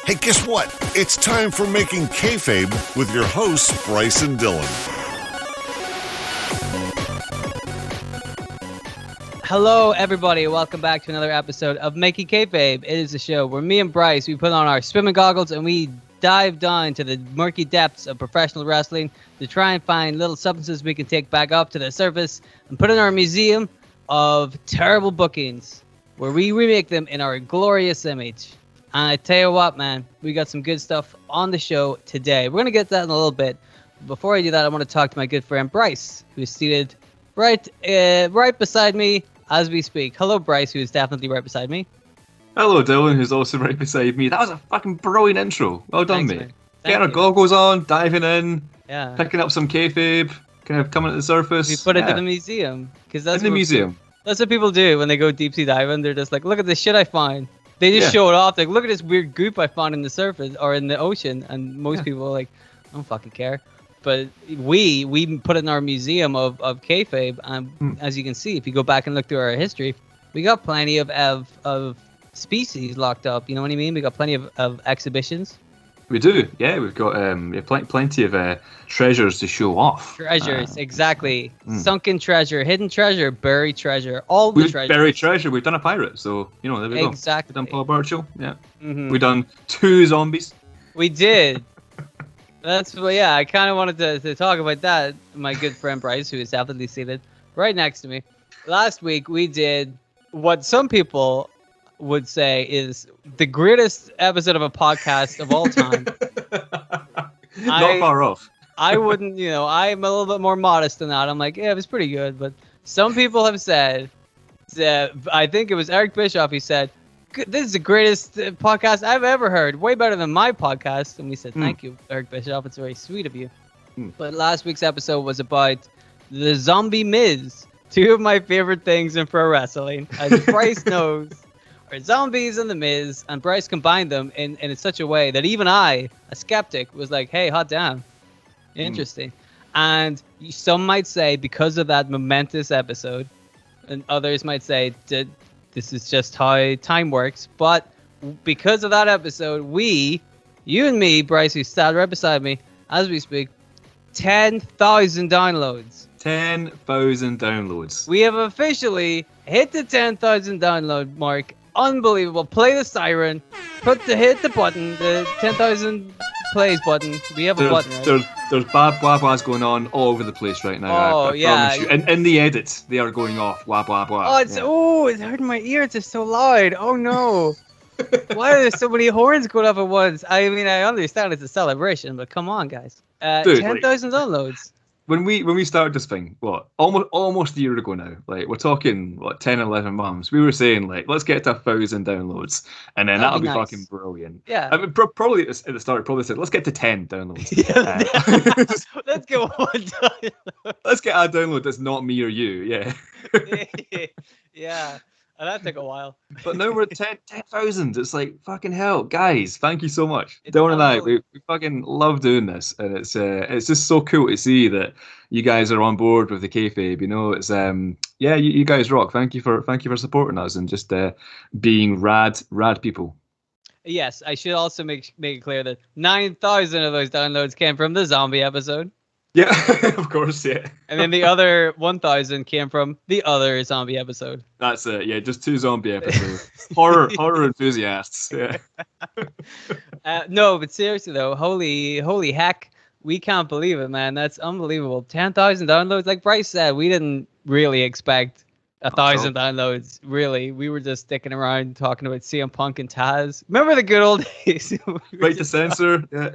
Hey, guess what? It's time for Making Kayfabe with your hosts, Bryce and Dylan. Hello, everybody. Welcome back to another episode of Making Kayfabe. It is a show where me and Bryce, we put on our swimming goggles and we dive down into the murky depths of professional wrestling to try and find little substances we can take back up to the surface and put in our museum of terrible bookings where we remake them in our glorious image. And I tell you what, man, we got some good stuff on the show today. We're going to get to that in a little bit. Before I do that, I want to talk to my good friend Bryce, who's seated right beside me as we speak. Hello, Bryce, who is definitely right beside me. Hello, Dylan, who's also right beside me. That was a fucking brilliant intro. Well done, Thanks, mate. man. Getting our goggles on, diving in, Yeah. picking up some kayfabe, kind of coming to the surface. We put it in the museum. Cause that's in the museum. That's what people do when they go deep sea diving. They're just like, look at this shit I find. They just show it off. Like, look at this weird goop I found in the surface or in the ocean. And most people are like, I don't fucking care. But we put it in our museum of kayfabe. And as you can see, if you go back and look through our history, we got plenty of species locked up. You know what I mean? We got plenty of exhibitions. We do, yeah. We've got plenty of treasures to show off. Treasures, exactly. Sunken treasure, hidden treasure, buried treasure, all the treasures. Buried treasure. We've done a pirate, so there we go. Exactly. We've done Paul Burchill, yeah. Mm-hmm. We've done 2 zombies. We did. That's what. Yeah, I kind of wanted to talk about that. My good friend Bryce, who is definitely seated right next to me. Last week we did what some people would say is the greatest episode of a podcast of all time. Not far off. I wouldn't, I'm a little bit more modest than that. I'm like, yeah, it was pretty good. But some people have said, I think it was Eric Bischoff, he said, this is the greatest podcast I've ever heard. Way better than my podcast. And we said, thank you, Eric Bischoff. It's very sweet of you. But last week's episode was about the Zombie Miz. 2 of my favorite things in pro wrestling. As Bryce knows, are zombies and the Miz. And Bryce combined them in such a way that even I, a skeptic, was like, hey, hot damn. Interesting. And some might say because of that momentous episode, and others might say that this is just how time works. But because of that episode, you and me, Bryce, who sat right beside me as we speak, 10,000 downloads. 10,000 downloads. We have officially hit the 10,000 download mark. Unbelievable. Play the siren. Hit the button. The 10,000 plays button. We have a button, right? There's bad wah wahs going on all over the place right now. I promise you. And in the edits, they are going off. Wah wah wah. It's hurting my ears. It's so loud. Oh no. Why are there so many horns going off at once? I mean, I understand it's a celebration, but come on, guys. 10,000 downloads. When we started this thing, almost a year ago now, like we're talking 10, 11 months, we were saying like, let's get to 1,000 downloads, and then that'll be nice. Fucking brilliant. Yeah. I mean, probably at the start, probably said, let's get to 10 downloads. Let's get one download. Let's get a download that's not me or you. Yeah. Yeah. And that took a while. But now we're at 10,000. It's like, fucking hell. Guys, thank you so much. Dylan and I, we fucking love doing this. And it's just so cool to see that you guys are on board with the kayfabe. It's you guys rock. Thank you for supporting us and just being rad people. Yes, I should also make it clear that 9,000 of those downloads came from the zombie episode. Yeah, of course, yeah. And then the other 1,000 came from the other zombie episode. That's it, yeah, just 2 zombie episodes. horror enthusiasts, yeah. No, but seriously though, holy heck, we can't believe it, man. That's unbelievable. 10,000 downloads. Like Bryce said, we didn't really expect 1,000 downloads, really. We were just sticking around talking about CM Punk and Taz. Remember the good old days? Right to censor, yeah.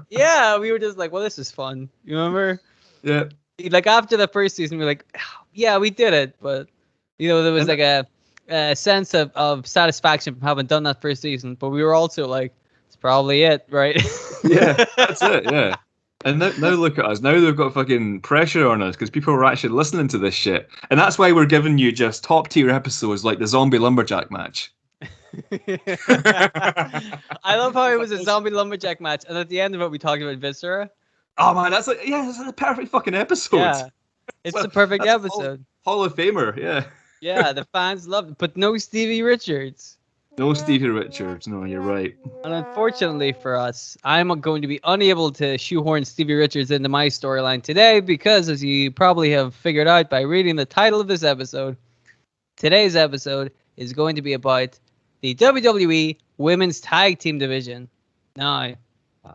Yeah, we were just like, well, this is fun. You remember? Yeah. Like after the first season, we were like, yeah, we did it. But, there was like a sense of satisfaction from having done that first season. But we were also like, it's probably it, right? Yeah, that's it, yeah. And now look at us. Now they've got fucking pressure on us because people are actually listening to this shit. And that's why we're giving you just top tier episodes like the Zombie Lumberjack match. I love how it was a zombie lumberjack match, and at the end of it, we talked about Viscera. Oh man, that's a perfect fucking episode. Yeah, it's the perfect episode. Hall of Famer, yeah. Yeah, the fans loved it, but no Stevie Richards. No Stevie Richards. No, you're right. And unfortunately for us, I'm going to be unable to shoehorn Stevie Richards into my storyline today because, as you probably have figured out by reading the title of this episode, today's episode is going to be about the WWE Women's Tag Team Division. Now,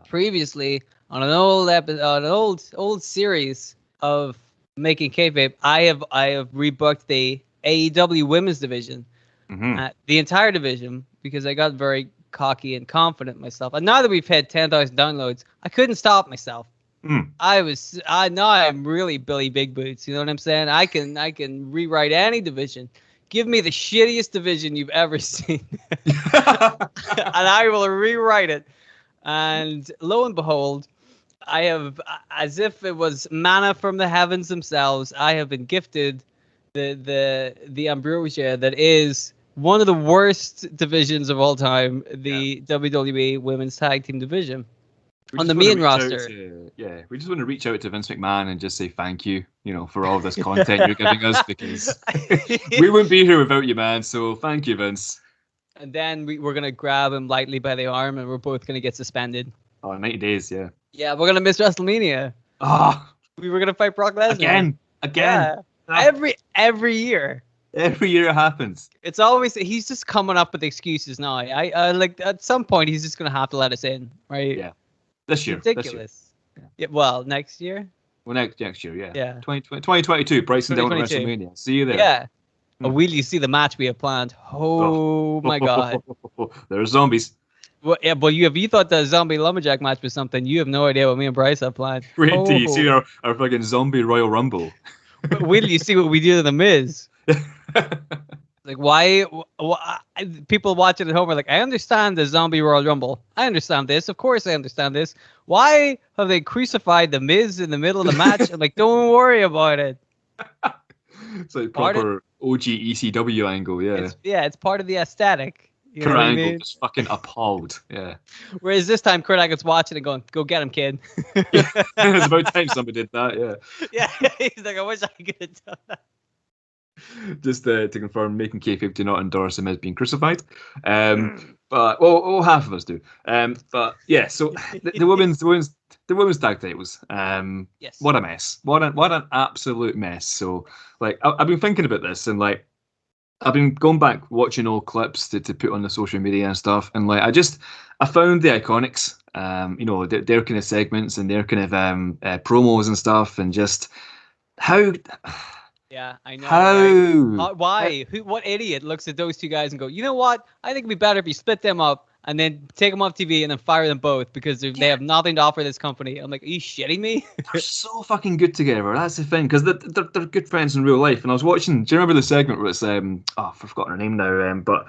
previously on an old series of Making Kayfabe, I have rebooked the AEW Women's Division, the entire division, because I got very cocky and confident myself. And now that we've had 10,000 downloads, I couldn't stop myself. Now I'm really Billy Big Boots. You know what I'm saying? I can rewrite any division. Give me the shittiest division you've ever seen, and I will rewrite it. And lo and behold, I have, as if it was manna from the heavens themselves, I have been gifted the ambrosia that is one of the worst divisions of all time, the WWE Women's Tag Team Division. On the main roster. We just want to reach out to Vince McMahon and just say thank you, for all this content you're giving us, because we wouldn't be here without you, man. So thank you, Vince. And then we're going to grab him lightly by the arm and we're both going to get suspended. Oh, 90 days, yeah. Yeah, we're going to miss WrestleMania. We were going to fight Brock Lesnar. Again. Yeah. Every year. Every year it happens. It's always, he's just coming up with excuses now. I like, at some point he's just going to have to let us in, right? Yeah. This year. Ridiculous. Yeah, well, next year? Well, next year, yeah. Yeah. 2022, Bryson down at WrestleMania. See you there. Yeah. Will you see the match we have planned? Oh my God. There's zombies. Well, yeah, but you thought the zombie lumberjack match was something. You have no idea what me and Bryce have planned. Wait till you see our fucking zombie Royal Rumble. Wait till you see what we do to the Miz. Like, why people watching at home are like, I understand the zombie Royal Rumble. I understand this. Of course I understand this. Why have they crucified the Miz in the middle of the match? I'm like, don't worry about it. It's like proper OG ECW angle, yeah. It's part of the aesthetic. Kurt Angle just fucking appalled, yeah. Whereas this time, Kurt Angle's watching and going, go get him, kid. It's about time somebody did that, yeah. Yeah, he's like, I wish I could have done that. Just to confirm, Making Kayfabe do not endorse him as being crucified. But half of us do. But yeah, so the women's tag titles. Yes. What a mess! What an absolute mess. So like, I've been thinking about this, and like, I've been going back watching old clips to put on the social media and stuff, and like, I found the Iconics. Their kind of segments and their kind of promos and stuff, and just how. Yeah, I know. How? Right? Why? What idiot looks at those two guys and go, you know what? I think it'd be better if you split them up and then take them off TV and then fire them both because they have nothing to offer this company. I'm like, are you shitting me? They're so fucking good together. That's the thing, because they're good friends in real life. And I was watching. Do you remember the segment where it's I've forgotten her name now. But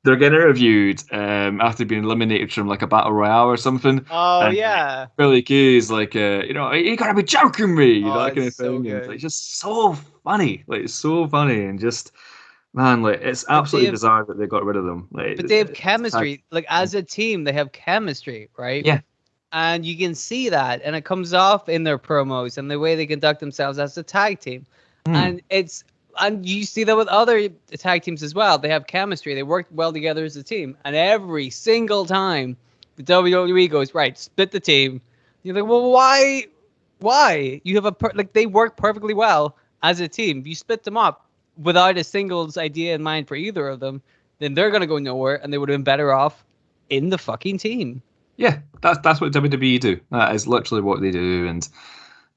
they're getting interviewed after being eliminated from like a battle royale or something. Oh, and, yeah. Billy Kay is like, you gotta be joking me, that kind of so thing. good. And it's just so funny, like it's so funny, and just man, like it's absolutely bizarre that they got rid of them. Like, but they have chemistry, like as a team, they have chemistry, right? Yeah. And you can see that, and it comes off in their promos and the way they conduct themselves as a tag team, and you see that with other tag teams as well. They have chemistry. They work well together as a team. And every single time the WWE goes, right, split the team. You're like, well, why? Why? You have they work perfectly well as a team. If you split them up without a singles idea in mind for either of them, then they're going to go nowhere, and they would have been better off in the fucking team. Yeah, that's what WWE do. That is literally what they do. And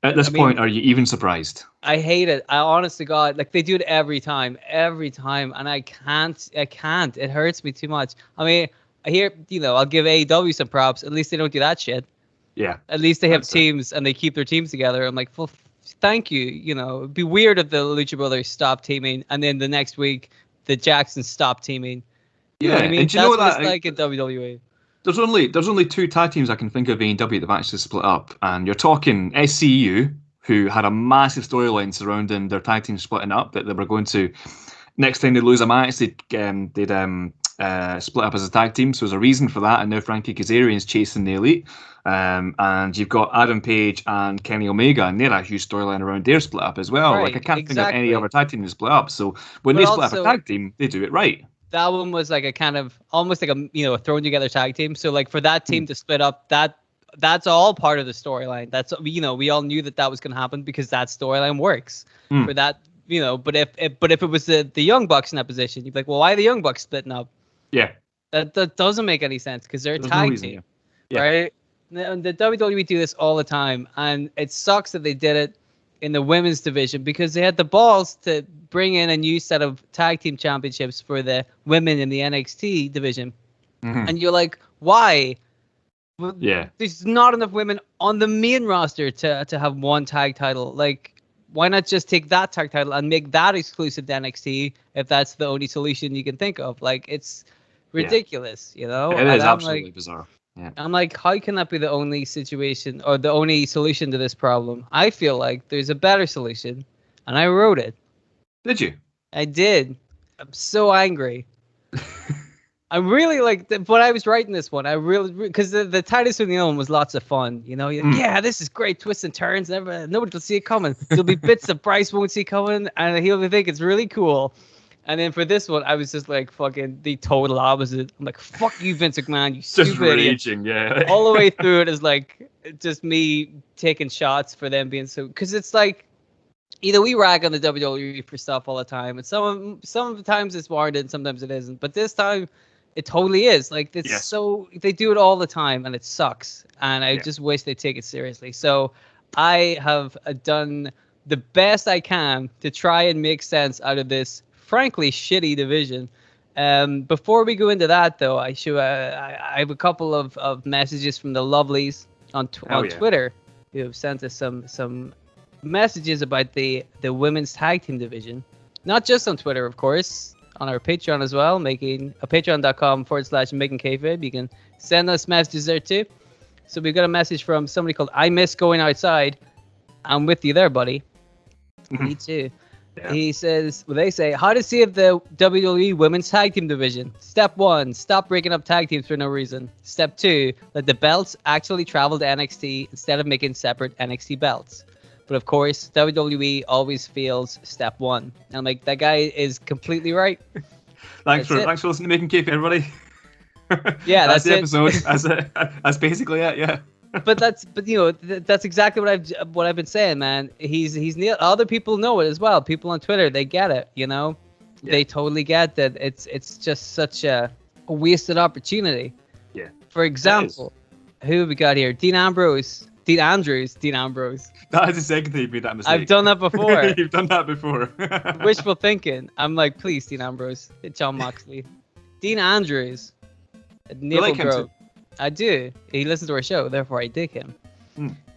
at this point, are you even surprised? I hate it. I honest to God, like they do it every time, and I can't. It hurts me too much. I mean, I hear, I'll give AEW some props. At least they don't do that shit. Yeah. At least they have teams and they keep their teams together. I'm like, well, thank you. It'd be weird if the Lucha Brothers stopped teaming and then the next week the Jacksons stopped teaming. You know what I mean? And you know what that it's like in WWE. There's only two tag teams I can think of in AEW that have actually split up, and you're talking SCU, who had a massive storyline surrounding their tag team splitting up, that they were going to, next time they lose a match, they'd split up as a tag team. So there's a reason for that, and now Frankie Kazarian's chasing the Elite, and you've got Adam Page and Kenny Omega, and they're a huge storyline around their split up as well. Right, like I can't think of any other tag team to split up. So when they split up a tag team, they do it right. that one was like a kind of almost like a thrown together tag team. So like for that team to split up, that's all part of the storyline. That's we all knew that was going to happen because that storyline works for that. But if it was the Young Bucks in that position, you'd be like, well, why are the Young Bucks splitting up? Yeah, that doesn't make any sense because they're a There's tag no reason, team, yeah. right? And the WWE do this all the time, and it sucks that they did it in the women's division because they had the balls to bring in a new set of tag team championships for the women in the NXT division. And you're like, why? Well, there's not enough women on the main roster to have one tag title. Like, why not just take that tag title and make that exclusive to NXT if that's the only solution you can think of? Like, it's ridiculous, It is absolutely bizarre. Yeah. I'm like, how can that be the only situation or the only solution to this problem? I feel like there's a better solution, and I wrote it. Did you? I did. I'm so angry. I really like when I was writing this one. I really because the Titus O'Neil one was lots of fun. You're like, yeah, this is great twists and turns. Nobody will see it coming. There'll be bits that Bryce won't see coming, and he'll think it's really cool. And then for this one, I was just like fucking the total opposite. I'm like, fuck you, Vince McMahon, you stupid just raging, idiot. All the way through it is like just me taking shots for them being so. Because it's like, we rag on the WWE for stuff all the time, and sometimes it's warranted, and sometimes it isn't. But this time, it totally is. Like it's so they do it all the time, and it sucks. And I just wish they take it seriously. So I have done the best I can to try and make sense out of this frankly shitty division. Before we go into that, though, I have a couple of messages from the lovelies on Twitter who have sent us some messages about the women's tag team division. Not just on Twitter, of course, on our Patreon as well, making patreon.com/making Kayfabe. You can send us messages there too. So we got a message from somebody called I Miss Going Outside. I'm with you there, buddy. Me too. Yeah. He says, they say, how to save the WWE Women's Tag Team Division. Step 1, stop breaking up tag teams for no reason. Step 2, let the belts actually travel to NXT instead of making separate NXT belts. But of course, WWE always fails step 1. And I'm like, that guy is completely right. Thanks for listening to Making Kayfabe, everybody. Yeah, that's the episode. That's basically it. Yeah. But that's exactly what I've been saying, man. He's other people know it as well. People on Twitter, they get it. They totally get that. It's just such a wasted opportunity. Yeah. For example, who have we got here? Dean Andrews. That is the second time you made that mistake. I've done that before. You've done that before. Wishful thinking. I'm like, please, Dean Ambrose, John Moxley, Dean Andrews, Naval Grove. I do. He listens to our show, therefore I dig him.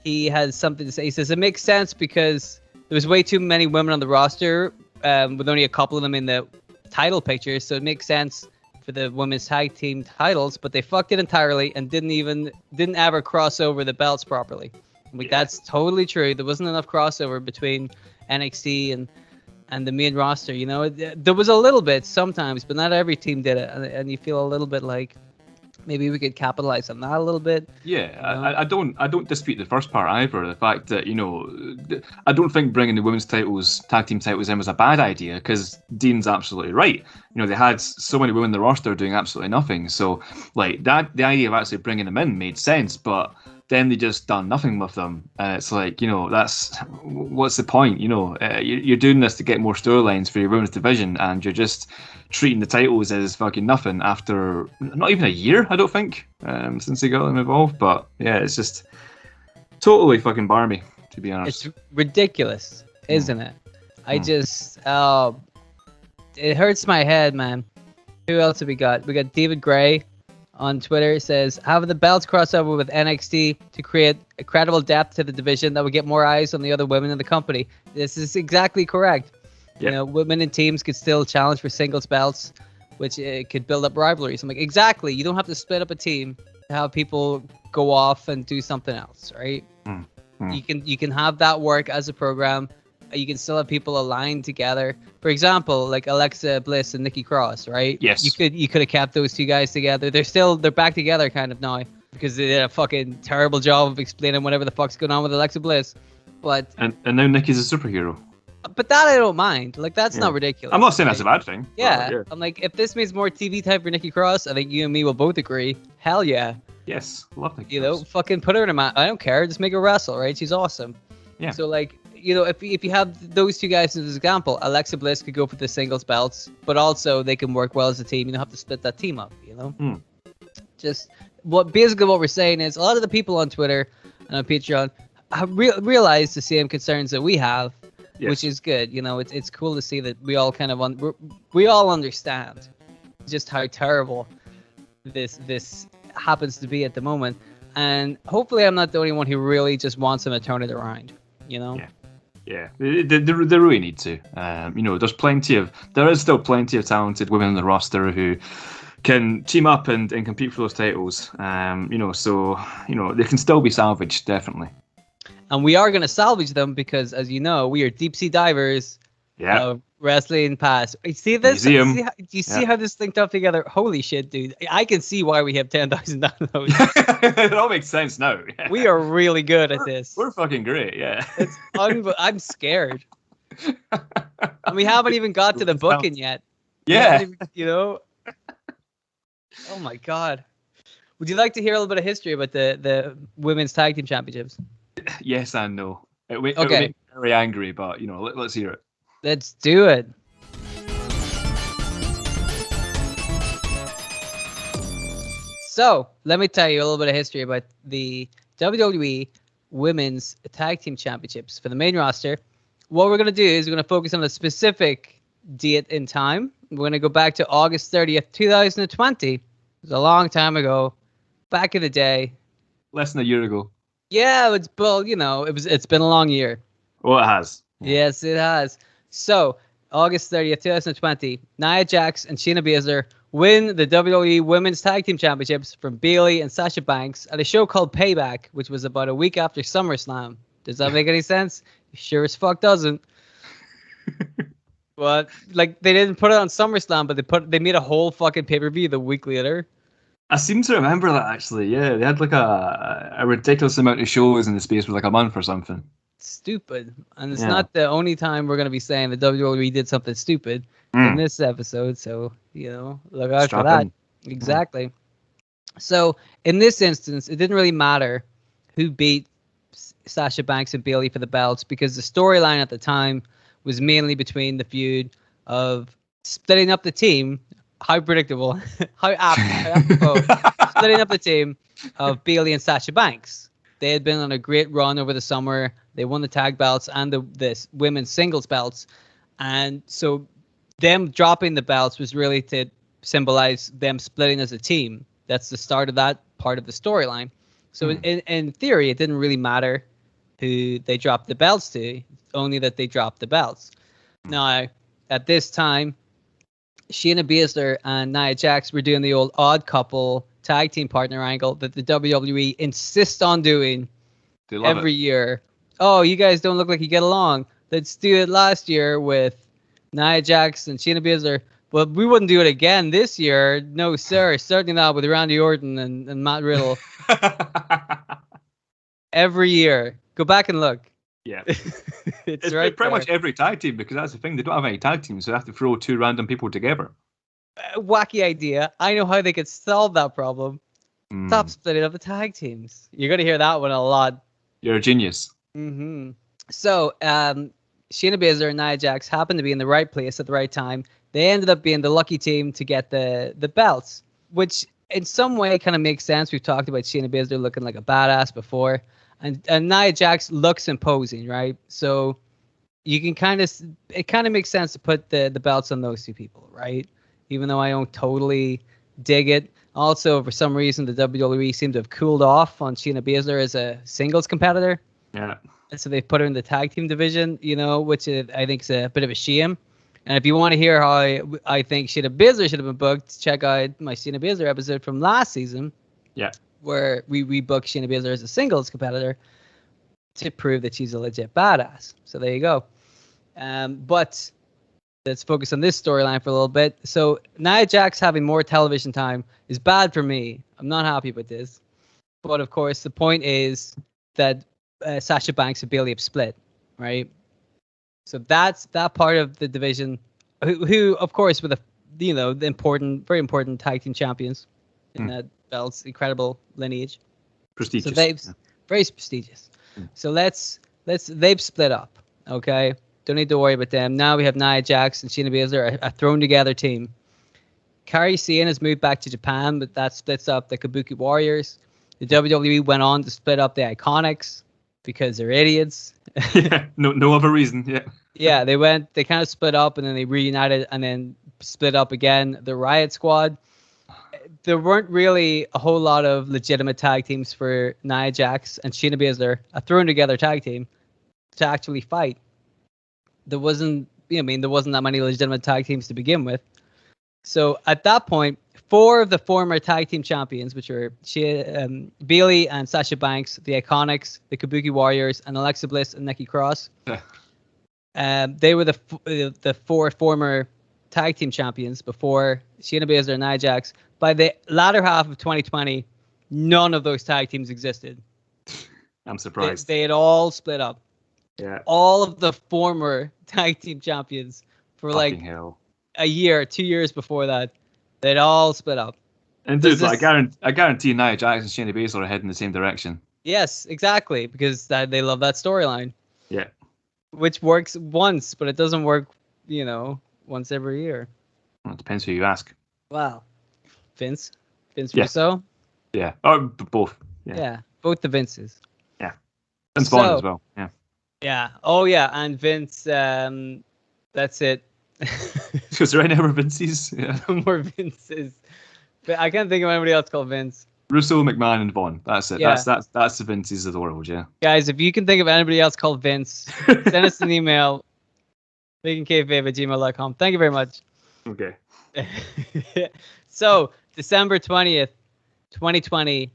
He has something to say. He says it makes sense because there was way too many women on the roster, with only a couple of them in the title picture. So it makes sense for the women's tag team titles, but they fucked it entirely and didn't ever cross over the belts properly. That's totally true. There wasn't enough crossover between NXT and the main roster. There was a little bit sometimes, but not every team did it, and you feel a little bit like maybe we could capitalize on that a little bit. Yeah, I don't dispute the first part either. The fact that I don't think bringing the women's tag team titles in was a bad idea, because Dean's absolutely right. They had so many women in the roster doing absolutely nothing. So like that, the idea of actually bringing them in made sense, but then they just done nothing with them, and it's like, that's what's the point? You're doing this to get more storylines for your women's division, and you're just treating the titles as fucking nothing after not even a year, I don't think, since they got them involved. But yeah, it's just totally fucking barmy, to be honest. It's ridiculous, isn't it? I just it hurts my head, man. Who else have we got? We got David Gray on Twitter. Says, have the belts cross over with NXT to create a credible depth to the division that would get more eyes on the other women in the company. This is exactly correct. Yep. Women in teams could still challenge for singles belts, which could build up rivalries. I'm like, exactly. You don't have to split up a team to have people go off and do something else, right? You can have that work as a program. You can still have people aligned together. For example, like Alexa Bliss and Nikki Cross, right? Yes. You could have kept those two guys together. They're back together kind of now, because they did a fucking terrible job of explaining whatever the fuck's going on with Alexa Bliss. But and now Nikki's a superhero. but that I don't mind. Like, that's Yeah. not ridiculous. I'm not saying that's a bad thing. Yeah. But, I'm like, if this means more TV time for Nikki Cross, I think you and me will both agree. Hell yeah. Yes, love Nikki You Cross. know, fucking put her in a match. I don't care. Just make her wrestle, right? She's awesome. Yeah. So, like, you know, if you have those two guys as an example, Alexa Bliss could go for the singles belts, but also they can work well as a team. You don't have to split that team up, you know? Just basically what we're saying is a lot of the people on Twitter and on Patreon have realized the same concerns that we have, which is good. You know, it's cool to see that we all kind of we all understand just how terrible this happens to be at the moment, and hopefully I'm not the only one who really just wants them to turn it around. You know. Yeah, they really need to. You know, there is still plenty of talented women on the roster who can team up and compete for those titles. You know, so you know they can still be salvaged, definitely. And we are going to salvage them because, as you know, we are deep sea divers. Yeah. Wrestling past. You see this? Museum. Do you see how this linked up together? Holy shit, dude! I can see why we have 10,000 downloads. It all makes sense now. We are really good at this. We're fucking great, yeah. It's I'm scared. And we haven't even got to the booking yet. Yeah. You know? Oh my god. Would you like to hear a little bit of history about the women's tag team championships? Yes and no. It would make me very angry, but you know, let's hear it. Let's do it. So, let me tell you a little bit of history about the WWE Women's Tag Team Championships for the main roster. What we're going to do is we're going to focus on a specific date in time. We're going to go back to August 30th, 2020. It was a long time ago, back in the day. Less than a year ago. Yeah, it's been a long year. Well, it has. Yes, it has. So, August 30th, 2020, Nia Jax and Shayna Baszler win the WWE Women's Tag Team Championships from Bayley and Sasha Banks at a show called Payback, which was about a week after SummerSlam. Does that make any sense? Sure as fuck doesn't. But, like, they didn't put it on SummerSlam, but they made a whole fucking pay-per-view the week later. I seem to remember that, actually. Yeah, they had, like, a ridiculous amount of shows in the space for, like, a month or something. Stupid. And it's not the only time we're going to be saying the WWE did something stupid in this episode, so you know, look out for that. Exactly. So in this instance, it didn't really matter who beat Sasha Banks and Bayley for the belts because the storyline at the time was mainly between the feud of splitting up the team. How predictable, how apropos. Splitting up the team of Bayley and Sasha Banks. They had been on a great run over the summer. They won the tag belts and the women's singles belts. And so them dropping the belts was really to symbolize them splitting as a team. That's the start of that part of the storyline. So in theory, it didn't really matter who they dropped the belts to, only that they dropped the belts. Now, at this time, Shayna Baszler and Nia Jax were doing the old odd couple tag team partner angle that the WWE insists on doing every year. Oh, you guys don't look like you get along. Let's do it last year with Nia Jax and Shayna Baszler. But we wouldn't do it again this year. No, sir. Certainly not with Randy Orton and Matt Riddle. Every year. Go back and look. Yeah. it's right pretty much every tag team, because that's the thing. They don't have any tag teams, so they have to throw two random people together. Wacky idea. I know how they could solve that problem. Stop splitting up the tag teams. You're going to hear that one a lot. You're a genius. Mm-hmm. So, Shayna Baszler and Nia Jax happened to be in the right place at the right time. They ended up being the lucky team to get the belts, which in some way kind of makes sense. We've talked about Shayna Baszler looking like a badass before. And Nia Jax looks imposing, right? So you can it kind of makes sense to put the belts on those two people, right? Even though I don't totally dig it. Also, for some reason, the WWE seemed to have cooled off on Shayna Baszler as a singles competitor. Yeah. And so they put her in the tag team division, you know, which I think is a bit of a shame. And if you want to hear how I think Shayna Baszler should have been booked, check out my Shayna Baszler episode from last season. Yeah. Where we booked Shayna Baszler as a singles competitor to prove that she's a legit badass. So there you go. But let's focus on this storyline for a little bit. So Nia Jax having more television time is bad for me. I'm not happy with this. But of course, the point is that Sasha Banks and Bayley have split, right? So that's that part of the division, who of course, with the very important tag team champions in that belt's incredible lineage. Prestigious. So they've very prestigious. So they've split up. Okay, don't need to worry about them. Now we have Nia Jax and Shayna Baszler, a thrown together team. Kairi Sane has moved back to Japan, but that splits up the Kabuki Warriors. The WWE went on to split up the Iconics because they're idiots. Yeah, no other reason. Yeah. Yeah, they kind of split up and then they reunited and then split up again. The Riot Squad. There weren't really a whole lot of legitimate tag teams for Nia Jax and Shayna Baszler, a thrown together tag team, to actually fight. There wasn't that many legitimate tag teams to begin with. So at that point, 4 of the former tag team champions, which are Bayley and Sasha Banks, the Iconics, the Kabuki Warriors, and Alexa Bliss and Nikki Cross, they were the 4 former tag team champions before Shayna Baszler and Nia Jax. By the latter half of 2020, none of those tag teams existed. I'm surprised. They had all split up. Yeah. All of the former tag team champions for Fucking hell. a year, 2 years before that, they'd all split up. And dude, I guarantee Nia Jax and Shayna Baszler are heading in the same direction. Yes, exactly, because they love that storyline. Yeah. Which works once, but it doesn't work, once every year. Well, it depends who you ask. Wow. Vince Russo? Yeah. Oh, both. Yeah, both the Vinces. Yeah. And Spawn as well. Yeah. Yeah. Oh, yeah, and Vince, that's it. Because there ain't ever Vinces. Yeah. No more Vinces. But I can't think of anybody else called Vince. Russo, McMahon, and Vaughn. That's it. Yeah. That's the Vinces of the world, yeah. Guys, if you can think of anybody else called Vince, send us an email. makingkayfabe@gmail.com. Thank you very much. Okay. So, December 20th, 2020,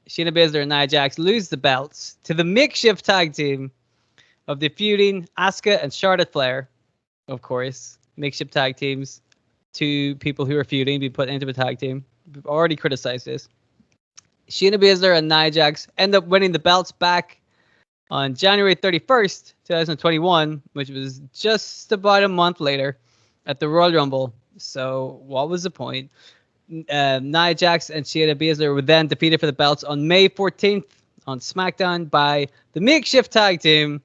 Shayna Baszler and Nia Jax lose the belts to the makeshift tag team of the feuding Asuka and Charlotte Flair. Of course, makeshift tag teams. 2 people who are feuding be put into a tag team. We've already criticized this. Shayna Baszler and Nia Jax end up winning the belts back on January 31st, 2021, which was just about a month later at the Royal Rumble. So what was the point? Nia Jax and Shayna Baszler were then defeated for the belts on May 14th on SmackDown by the makeshift tag team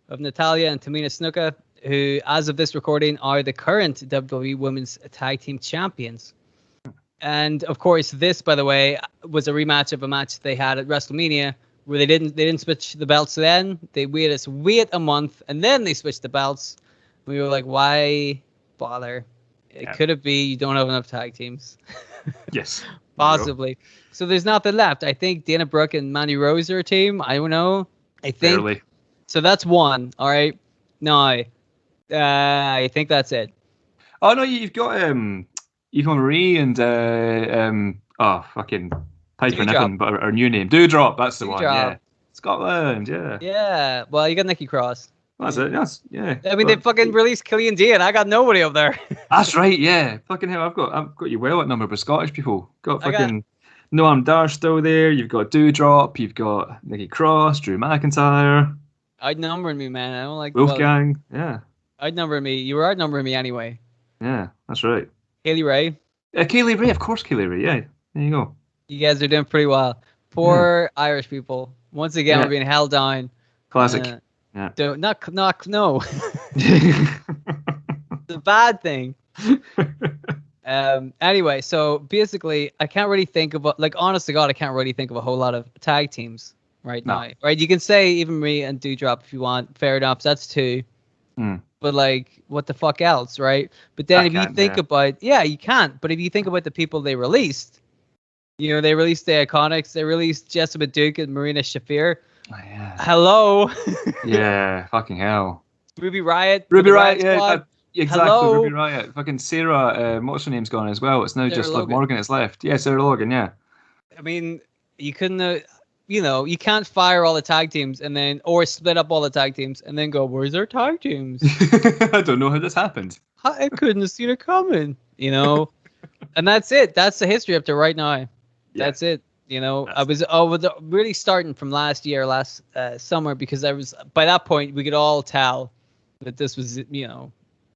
of Natalya and Tamina Snuka, who, as of this recording, are the current WWE Women's Tag Team Champions. And of course, this, by the way, was a rematch of a match they had at WrestleMania, where they didn't switch the belts then. They wait a month, and then they switched the belts. We were like, why bother? Could it be you don't have enough tag teams? Yes. Possibly. So there's nothing left. I think Dana Brooke and Mandy Rose are a team. I don't know. I think. Barely. So that's one. All right. No, I think that's it. Oh no, you've got Eva Marie and fucking Piper Niven, but her new name, Doudrop. That's the one. Yeah. Scotland. Yeah. Yeah. Well, you got Nikki Cross. That's it. Yes. Yeah. I mean, they fucking released Killian Dean. I got nobody up there. That's right. Yeah. Fucking hell, I've got you well outnumbered by Scottish people. Got fucking Noam Dar still there. You've got Doudrop. You've got Nikki Cross, Drew McIntyre. Outnumbering me, man. I don't like Wolfgang. Yeah. Outnumbering me. You were outnumbering me anyway. Yeah, that's right. Kaylee Ray. Kaylee Ray, of course, Kaylee Ray. Yeah. There you go. You guys are doing pretty well. Poor Irish people. Once again, we're being held down. Classic. Yeah. No. It's a bad thing. Anyway, so basically, I can't really think of honest to God, I can't really think of a whole lot of tag teams now. Right? You can say even me and Doudrop if you want. Fair enough. That's 2. But what the fuck else, right? But then if you think about, you can't. But if you think about the people they released, they released the Iconics. They released Jessica Duke and Marina Shafir. Oh, yeah. Hello. Yeah, fucking hell. Ruby Riott. Yeah, exactly. Hello. Ruby Riott. Fucking Sarah, what's her name's gone as well. It's now Sarah just Liv Morgan that's left. Yeah, Sarah Logan, yeah. I mean, you couldn't, you can't fire all the tag teams or split up all the tag teams and then go, where's our tag teams? I don't know how this happened. I couldn't have seen it coming, And that's it. That's the history up to right now. Yeah. That's it. I was really starting from last summer because by that point we could all tell that this was, Yeah.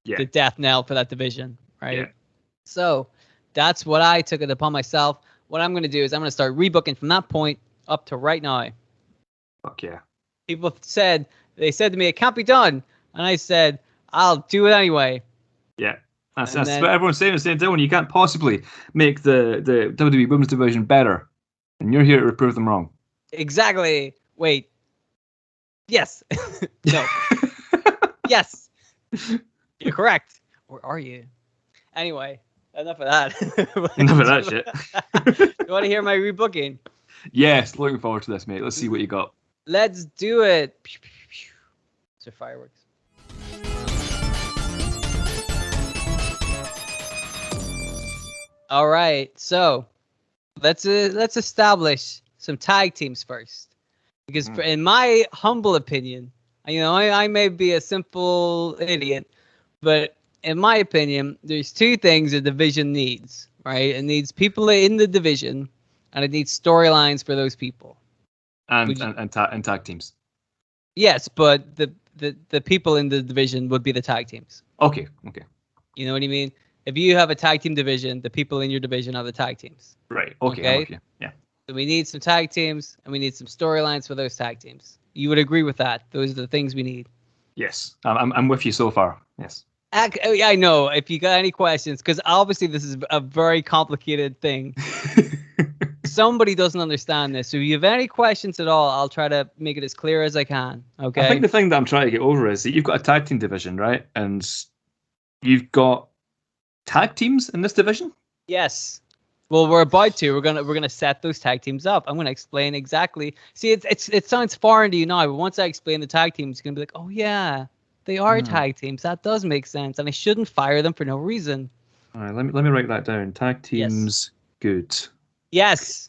the death knell for that division, right? Yeah. So that's what I took it upon myself. What I'm going to do is I'm going to start rebooking from that point up to right now. Fuck yeah. People said to me, it can't be done. And I said, I'll do it anyway. Yeah. That's then, what everyone's saying. Dylan, you can't possibly make the WWE Women's Division better. And you're here to prove them wrong. Exactly. Wait. Yes. No. Yes. You're correct. Or are you? Anyway, enough of that. Enough of that shit. You want to hear my rebooking? Yes, looking forward to this, mate. Let's see what you got. Let's do it. Those are fireworks. All right, so let's establish some tag teams first, because in my humble opinion, I may be a simple idiot, but in my opinion, there's two things a division needs, right? It needs people in the division, and it needs storylines for those people. And tag teams. Yes, but the people in the division would be the tag teams. Okay. You know what I mean? If you have a tag team division, the people in your division are the tag teams. Right. Okay. I'm with you. Yeah. So we need some tag teams, and we need some storylines for those tag teams. You would agree with that? Those are the things we need. Yes. I'm with you so far. Yes. I know. If you got any questions, because obviously this is a very complicated thing. Somebody doesn't understand this. So if you have any questions at all, I'll try to make it as clear as I can. Okay. I think the thing that I'm trying to get over is that you've got a tag team division, right? And you've got tag teams in this division? Yes. Well, we're about to. We're gonna set those tag teams up. I'm gonna explain exactly. See, it sounds foreign to you now, but once I explain the tag teams, you're gonna be like, oh yeah, they are tag teams. That does make sense, and I shouldn't fire them for no reason. All right, let me write that down. Tag teams, good. Yes.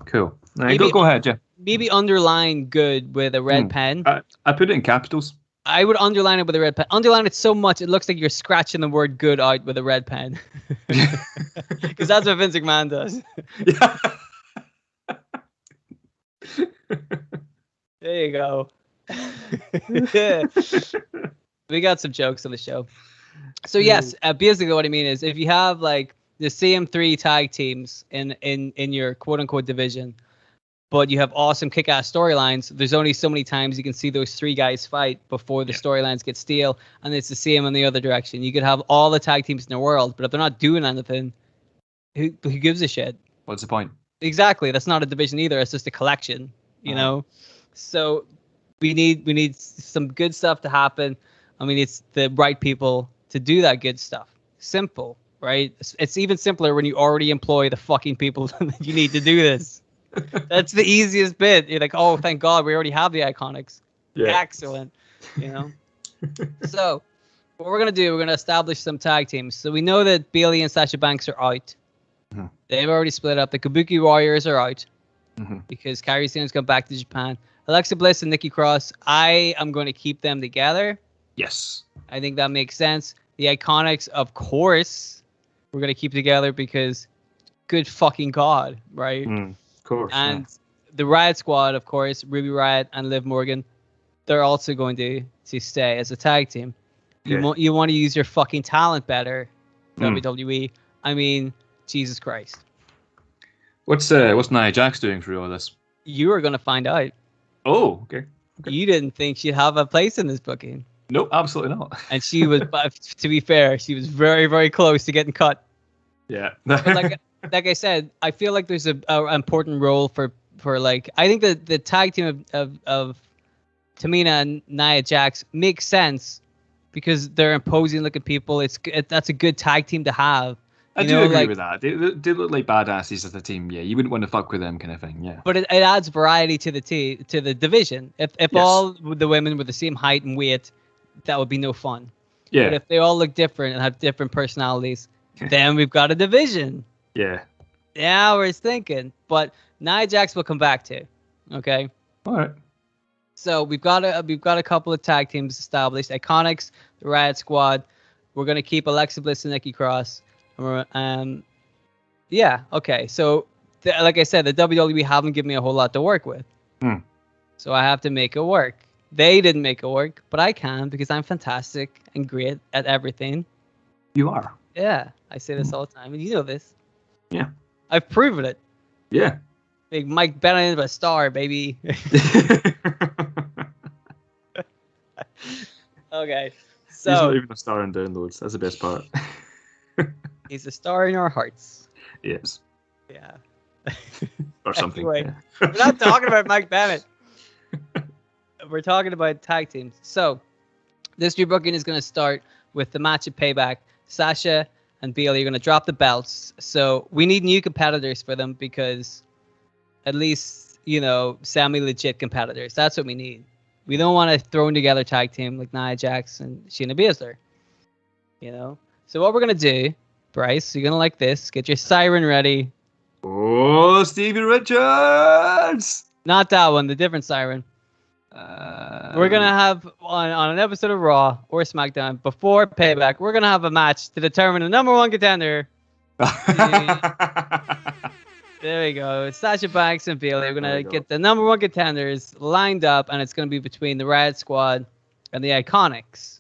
Cool. Right, go ahead, Jeff. Maybe underline good with a red pen. I put it in capitals. I would underline it with a red pen. Underline it so much it looks like you're scratching the word good out with a red pen. Because that's what Vince McMahon does. There you go. We got some jokes on the show. So yes, basically what I mean is if you have like the same three tag teams in your quote unquote division, but you have awesome kick-ass storylines, there's only so many times you can see those three guys fight before the storylines get stale, and it's the same in the other direction. You could have all the tag teams in the world, but if they're not doing anything, who gives a shit? What's the point? Exactly. That's not a division either. It's just a collection, you know? So we need some good stuff to happen. I mean, it's the right people to do that good stuff. Simple, right? It's even simpler when you already employ the fucking people that you need to do this. That's the easiest bit. You're like, oh, thank God, we already have the Iconics. Yeah. Excellent. So what we're gonna do, we're gonna establish some tag teams. So we know that Bayley and Sasha Banks are out. Mm-hmm. They've already split up. The Kabuki Warriors are out because Kairi Sane's gone back to Japan. Alexa Bliss and Nikki Cross, I am going to keep them together. Yes. I think that makes sense. The Iconics, of course, we're going to keep together because good fucking God, right? Of course. And the Riot Squad, of course, Ruby Riot and Liv Morgan, they're also going to stay as a tag team. You want to use your fucking talent better, WWE. I mean, Jesus Christ. What's Nia Jax doing through all this? You are going to find out. Oh, okay. You didn't think she'd have a place in this booking. Nope, absolutely not. And she was, to be fair, she was very, very close to getting cut. Yeah. like I said, I feel like there's an important role for like, I think that the tag team of Tamina and Nia Jax makes sense because they're imposing looking people. That's a good tag team to have. I do agree with that. They look like badasses as a team. Yeah, you wouldn't want to fuck with them, kind of thing. Yeah. But it adds variety to the division. If all the women were the same height and weight, that would be no fun. Yeah. But if they all look different and have different personalities, then we've got a division. Yeah. Yeah, we're thinking. But Nia Jax will come back to. Okay. All right. So we've got a couple of tag teams established. Iconics, the Riot Squad. We're gonna keep Alexa Bliss and Nikki Cross. Yeah, okay. So, like I said, the WWE haven't given me a whole lot to work with. So I have to make it work. They didn't make it work, but I can because I'm fantastic and great at everything. You are. Yeah, I say this all the time, and you know this. Yeah. I've proven it. Yeah. Big Mike Bennett a star, baby. Okay, He's not so even a star in downloads. That's the best part. he's a star in our hearts. Yes. Yeah. Or something. Anyway, Yeah. we're not talking about Mike Bennett. We're talking about tag teams. So this rebooking is going to start with the match at Payback. Sasha and Bayley are going to drop the belts. So we need new competitors for them because at least, semi-legit competitors. That's what we need. We don't want a thrown together tag team like Nia Jax and Shayna Baszler. So what we're going to do, Bryce, you're going to like this. Get your siren ready. Oh, Stevie Richards! Not that one, the different siren. We're going to have, on an episode of Raw or SmackDown, before Payback, we're going to have a match to determine the number one contender. There we go. It's Sasha Banks and Bayley. We're going to get the number one contenders lined up, and it's going to be between the Riot Squad and the Iconics.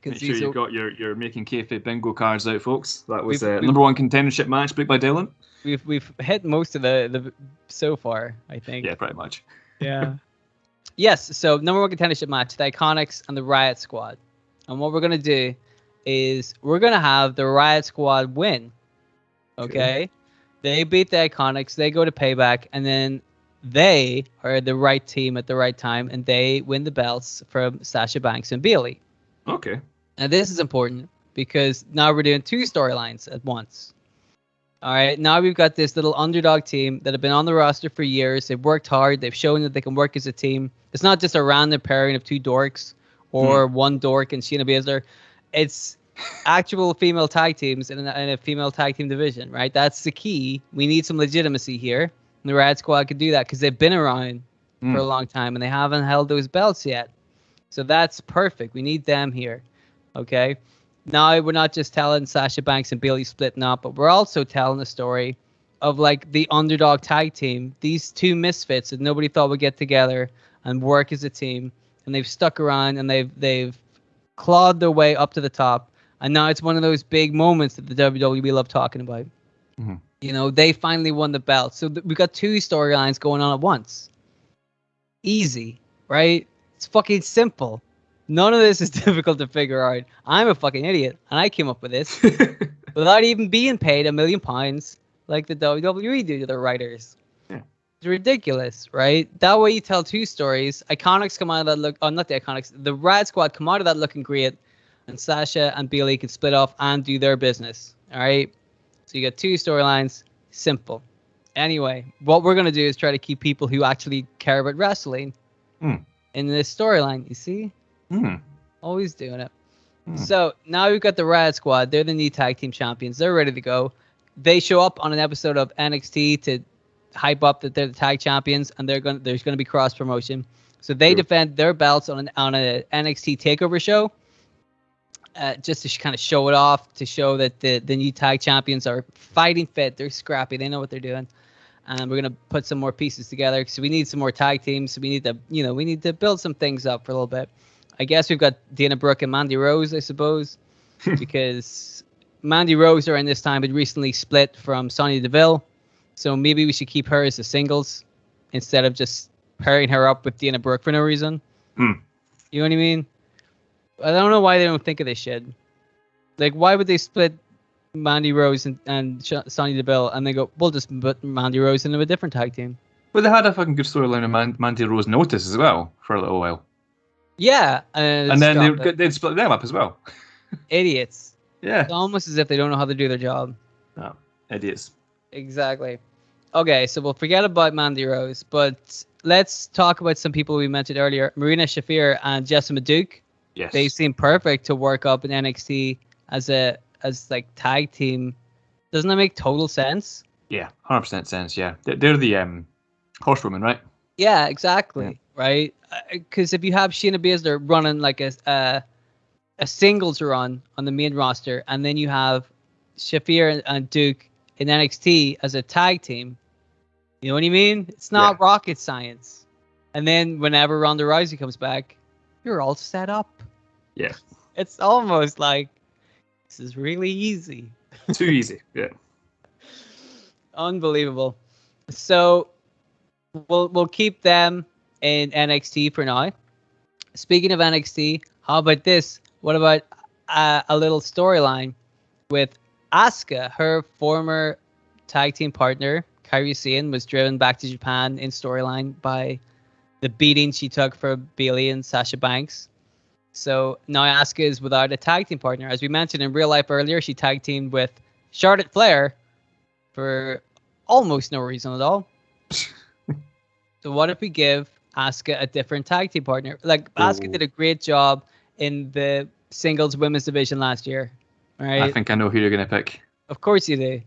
Make sure you've got your Making Kayfabe bingo cards out, folks. That was number one contendership match picked by Dylan. We've hit most of the so far, I think. Yeah, pretty much. Yeah. Yes, so number one contendership match, the Iconics and the Riot Squad. And what we're going to do is we're going to have the Riot Squad win. Okay? They beat the Iconics, they go to Payback, and then they are the right team at the right time, and they win the belts from Sasha Banks and Bayley. Okay. Now this is important because now we're doing two storylines at once. All right, now we've got this little underdog team that have been on the roster for years. They've worked hard. They've shown that they can work as a team. It's not just a random pairing of two dorks or one dork and Shayna Baszler. It's actual female tag teams in a female tag team division, right? That's the key. We need some legitimacy here. And the Riot Squad could do that because they've been around for a long time and they haven't held those belts yet. So that's perfect. We need them here. Okay? Now we're not just telling Sasha Banks and Bayley splitting up, but we're also telling the story of like the underdog tag team. These two misfits that nobody thought would get together and work as a team, and they've stuck around and they've clawed their way up to the top. And now it's one of those big moments that the WWE love talking about. Mm-hmm. They finally won the belt. So we've got two storylines going on at once. Easy, right? It's fucking simple. None of this is difficult to figure out. I'm a fucking idiot, and I came up with this without even being paid £1 million like the WWE do to their writers. Yeah. It's ridiculous, right? That way you tell two stories. Iconics come out of that not the Iconics. The Riot Squad come out of that looking great, and Sasha and Bayley can split off and do their business. All right? So you got two storylines. Simple. Anyway, what we're going to do is try to keep people who actually care about wrestling in this storyline, you see? Always doing it. So now we've got the Riot Squad. They're the new tag team champions. They're ready to go. They show up on an episode of NXT to hype up that they're the tag champions, and there's going to be cross promotion. So they defend their belts on a NXT takeover show, just to kind of show it off, to show that the new tag champions are fighting fit. They're scrappy. They know what they're doing. And we're gonna put some more pieces together. So we need some more tag teams. So we need to build some things up for a little bit. I guess we've got Dana Brooke and Mandy Rose, I suppose, because Mandy Rose during this time had recently split from Sonya Deville. So maybe we should keep her as the singles instead of just pairing her up with Dana Brooke for no reason. You know what I mean? I don't know why they don't think of this shit. Like, why would they split Mandy Rose and Sonya Deville and they go, we'll just put Mandy Rose into a different tag team? Well, they had a fucking good storyline of Mandy Rose and Otis as well for a little while. Yeah, and then they'd split them up as well. Idiots. Yeah. It's almost as if they don't know how to do their job. No, idiots. Exactly. Okay, so we'll forget about Mandy Rose, but let's talk about some people we mentioned earlier. Marina Shafir and Jessamine Duke. Yes. They seem perfect to work up in NXT as like tag team. Doesn't that make total sense? Yeah, 100% sense, yeah. They're the horsewomen, right? Yeah, exactly. Yeah. Right? Because if you have Shayna Baszler running like a singles run on the main roster, and then you have Shafir and Duke in NXT as a tag team, you know what I mean? It's not rocket science. And then whenever Ronda Rousey comes back, you're all set up. Yeah. It's almost like this is really easy. Too easy. Yeah. Unbelievable. So we'll keep them in NXT for now. Speaking of NXT, how about this? What about a little storyline with Asuka? Her former tag team partner, Kairi Sane, was driven back to Japan in storyline by the beating she took for Bayley and Sasha Banks. So now Asuka is without a tag team partner. As we mentioned in real life earlier, she tag teamed with Charlotte Flair for almost no reason at all. So what if we give Asuka a different tag team partner? Like, Asuka did a great job in the singles women's division last year. All right? I think I know who you're going to pick. Of course you do.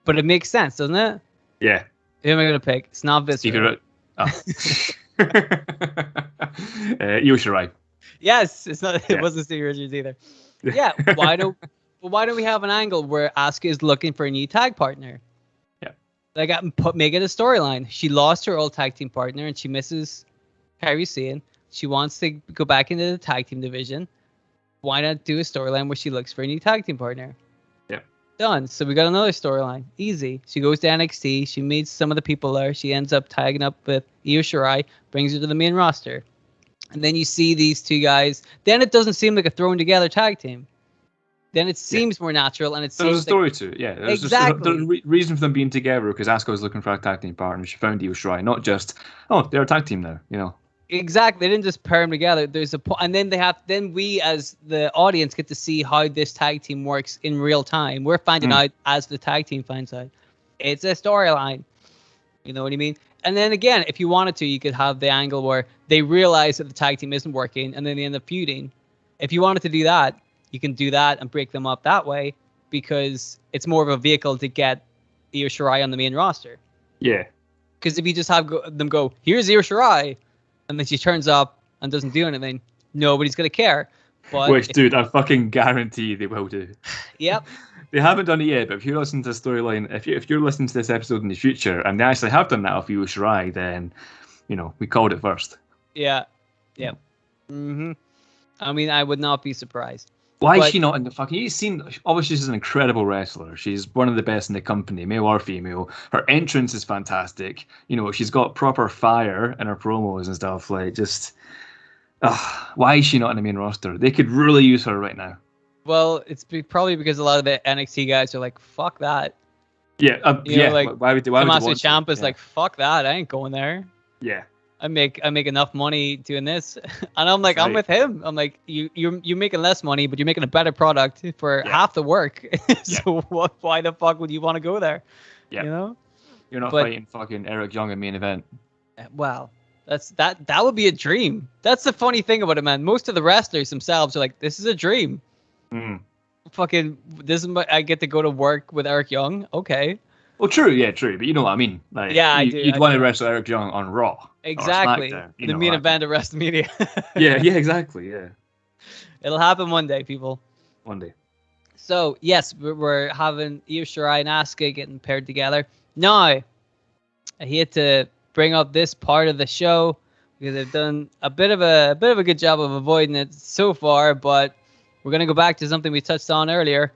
But it makes sense, doesn't it? Yeah. Who am I going to pick? It's not Viscera. Io Shirai. Yes, it's not. It wasn't Steve Richards either. Yeah. Why don't we have an angle where Asuka is looking for a new tag partner? Yeah. Like, make it a storyline. She lost her old tag team partner and she misses Kairi Sane. She wants to go back into the tag team division. Why not do a storyline where she looks for a new tag team partner? Yeah. Done. So we got another storyline. Easy. She goes to NXT. She meets some of the people there. She ends up tagging up with Io Shirai, brings her to the main roster. And then you see these two guys. Then it doesn't seem like a thrown together tag team. Then it seems more natural, and it seems there's a story to it. Yeah, there's exactly. There's a reason for them being together because Asuka was looking for a tag team partner. She found Io Shirai, not just they're a tag team now. You know. Exactly. They didn't just pair them together. There's a and then then we as the audience get to see how this tag team works in real time. We're finding out as the tag team finds out. It's a storyline. You know what I mean? And then again, if you wanted to, you could have the angle where they realize that the tag team isn't working and then they end up feuding. If you wanted to do that, you can do that and break them up that way because it's more of a vehicle to get Io Shirai on the main roster. Yeah. Because if you just have them go, here's Io Shirai, and then she turns up and doesn't do anything, nobody's going to care. But which, dude, I fucking guarantee they will do. Yep. They haven't done it yet, but if you're listening to the storyline, if you're listening to this episode in the future, and they actually have done that with Io Shirai, then, we called it first. Yeah. Yeah. Mm-hmm. I mean, I would not be surprised. Why is she not in the fucking... You've seen... Obviously, she's an incredible wrestler. She's one of the best in the company, male or female. Her entrance is fantastic. She's got proper fire in her promos and stuff. Like, just... why is she not in the main roster? They could really use her right now. Well, it's probably because a lot of the NXT guys are like, fuck that. Yeah, why would Tommaso Ciampa is like, fuck that, I ain't going there. Yeah. I make enough money doing this, and I'm like, That's I'm with him. I'm like, you're making less money, but you're making a better product for half the work. So why the fuck would you want to go there? Yeah. You're not fighting fucking Eric Young in main event. Well, that would be a dream. That's the funny thing about it, man. Most of the wrestlers themselves are like, this is a dream. Fucking, this is I get to go to work with Eric Young. Okay. Well, true, but you know what I mean. Like, I do. You'd want to wrestle Eric Young on Raw. Exactly. The main event of WrestleMania. yeah, exactly, yeah. It'll happen one day, people. One day. So, yes, we're having Io Shirai and Asuka getting paired together. Now, I hate to bring up this part of the show because they've done a bit of a good job of avoiding it so far, but we're going to go back to something we touched on earlier.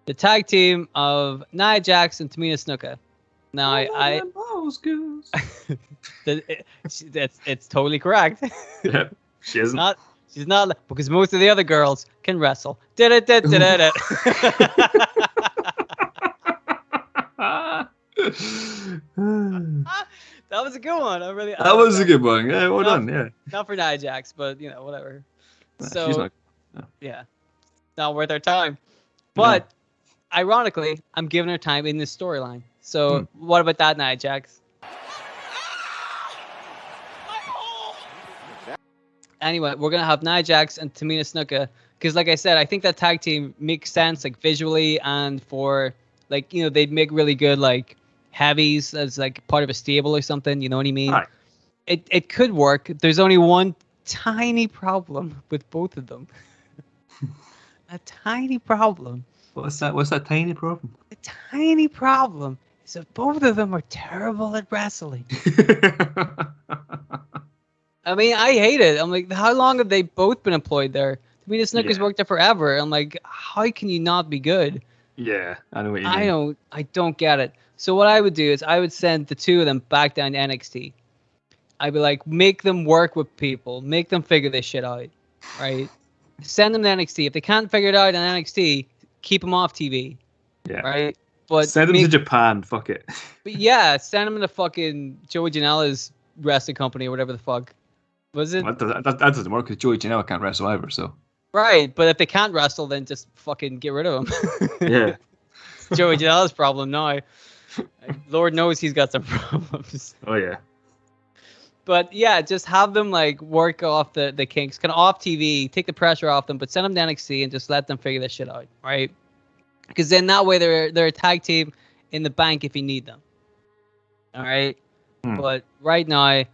The tag team of Nia Jax and Tamina Snuka. Now, it's totally correct. Yeah, she isn't. She's not, because most of the other girls can wrestle. That was a good one. That was a good one. Yeah, well done. Yeah. Not for Nia Jax, but whatever. So she's not, not worth our time. But ironically, I'm giving her time in this storyline. So what about that, Nia Jax? Anyway, we're gonna have Nia Jax and Tamina Snuka because, like I said, I think that tag team makes sense, like visually, and for they'd make really good like heavies as like part of a stable or something. You know what I mean? Right. It could work. There's only one tiny problem with both of them. A tiny problem. What's that tiny problem? The tiny problem is that both of them are terrible at wrestling. I mean, I hate it. I'm like, how long have they both been employed there? I mean, the Snookers worked there forever. I'm like, how can you not be good? Yeah, I know what you mean. I don't get it. So what I would do is I would send the two of them back down to NXT. I'd be like, make them work with people, make them figure this shit out, right? Send them to NXT. If they can't figure it out in NXT, keep them off TV, Yeah. right? But send them to Japan. Fuck it. But yeah, send them to fucking Joey Janela's wrestling company or whatever the fuck. Was it? That doesn't work because Joey Janela can't wrestle either. So. Right, but if they can't wrestle, then just fucking get rid of them. Yeah. Joey Janela's problem now. Lord knows he's got some problems. Oh yeah. But yeah, just have them like work off the kinks, kind of off TV, take the pressure off them, but send them to NXT and just let them figure this shit out, right? Because then that way they're a tag team in the bank if you need them. All right. But right now,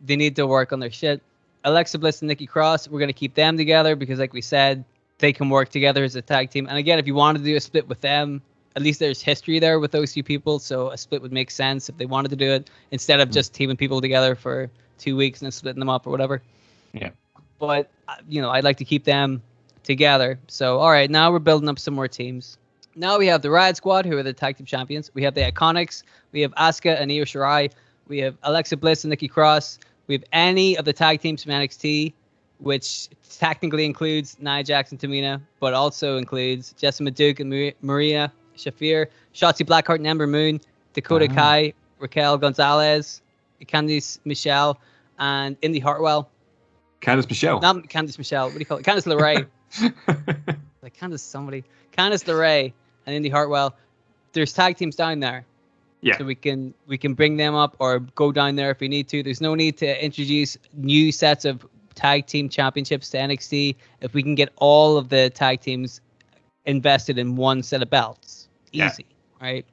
they need to work on their shit. Alexa Bliss and Nikki Cross, we're going to keep them together because, like we said, they can work together as a tag team. And again, if you wanted to do a split with them, at least there's history there with those two people. So a split would make sense if they wanted to do it instead of just teaming people together for 2 weeks and then splitting them up or whatever. Yeah. But, I'd like to keep them together. So, all right, now we're building up some more teams. Now we have the Riot Squad, who are the tag team champions. We have the Iconics. We have Asuka and Io Shirai. We have Alexa Bliss and Nikki Cross. We have any of the tag teams from NXT, which technically includes Nia Jax and Tamina, but also includes Jessamine Duke and Maria Shafir, Shotzi Blackheart and Ember Moon, Dakota Kai, Raquel Gonzalez, Candice Michelle, and Indy Hartwell. Candice Michelle. Not Candice Michelle. What do you call it? Candice LeRae. Like Candice somebody. Candice LeRae and Indy Hartwell. There's tag teams down there. Yeah. So we can bring them up or go down there if we need to. There's no need to introduce new sets of tag team championships to NXT if we can get all of the tag teams invested in one set of belts. Easy, right?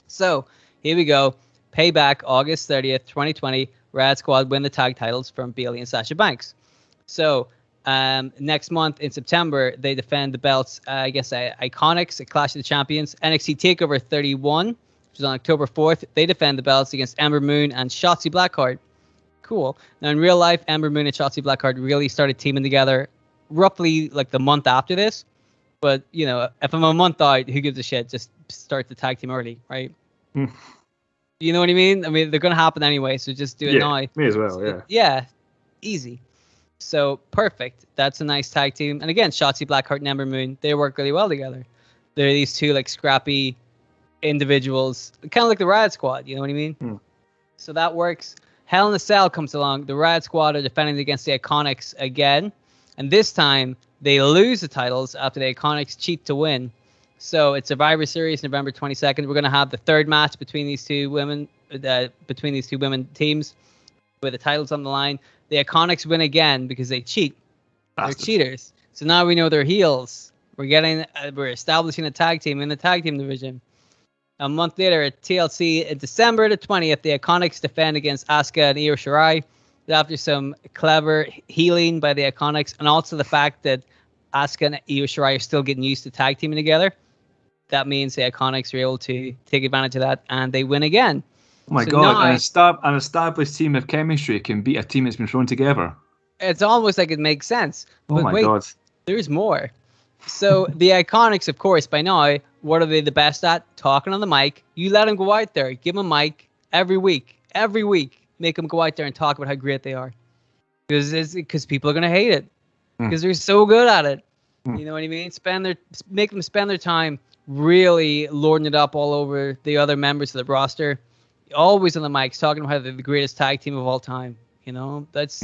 So here we go. Payback, August 30th, 2020. Riot Squad win the tag titles from Bayley and Sasha Banks. So next month in September, they defend the belts, Iconics at Clash of the Champions. NXT TakeOver 31, which is on October 4th. They defend the belts against Ember Moon and Shotzi Blackheart. Cool. Now, in real life, Ember Moon and Shotzi Blackheart really started teaming together roughly like the month after this. But, if I'm a month out, who gives a shit? Just start the tag team early, right? You know what I mean? I mean, they're going to happen anyway, so just do it now. Me as well, yeah. Yeah, easy. So, perfect. That's a nice tag team. And again, Shotzi Blackheart and Ember Moon, they work really well together. They're these two, like, scrappy individuals, kind of like the Riot Squad, you know what I mean? So that works. Hell in a Cell comes along. The Riot Squad are defending against the Iconics again. And this time, they lose the titles after the Iconics cheat to win. So it's Survivor Series, November 22nd. We're going to have the third match between these two women teams with the titles on the line. The Iconics win again because they cheat. Bastards. They're cheaters. So now we know they're heels. We're establishing a tag team in the tag team division. A month later at TLC, in December the 20th, the Iconics defend against Asuka and Io Shirai. After some clever healing by the Iconics, and also the fact that Asuka and Io Shirai are still getting used to tag teaming together, that means the Iconics are able to take advantage of that, and they win again. Oh my God, an established team of chemistry can beat a team that's been thrown together. It's almost like it makes sense. Oh my God. There's more. So the Iconics, of course, by now, what are they the best at? Talking on the mic. You let them go out there. Give them a mic every week. Every week. Make them go out there and talk about how great they are. Because people are going to hate it. Because they're so good at it. You know what I mean? Make them spend their time really lording it up all over the other members of the roster. Always on the mics, talking about how they're the greatest tag team of all time. That's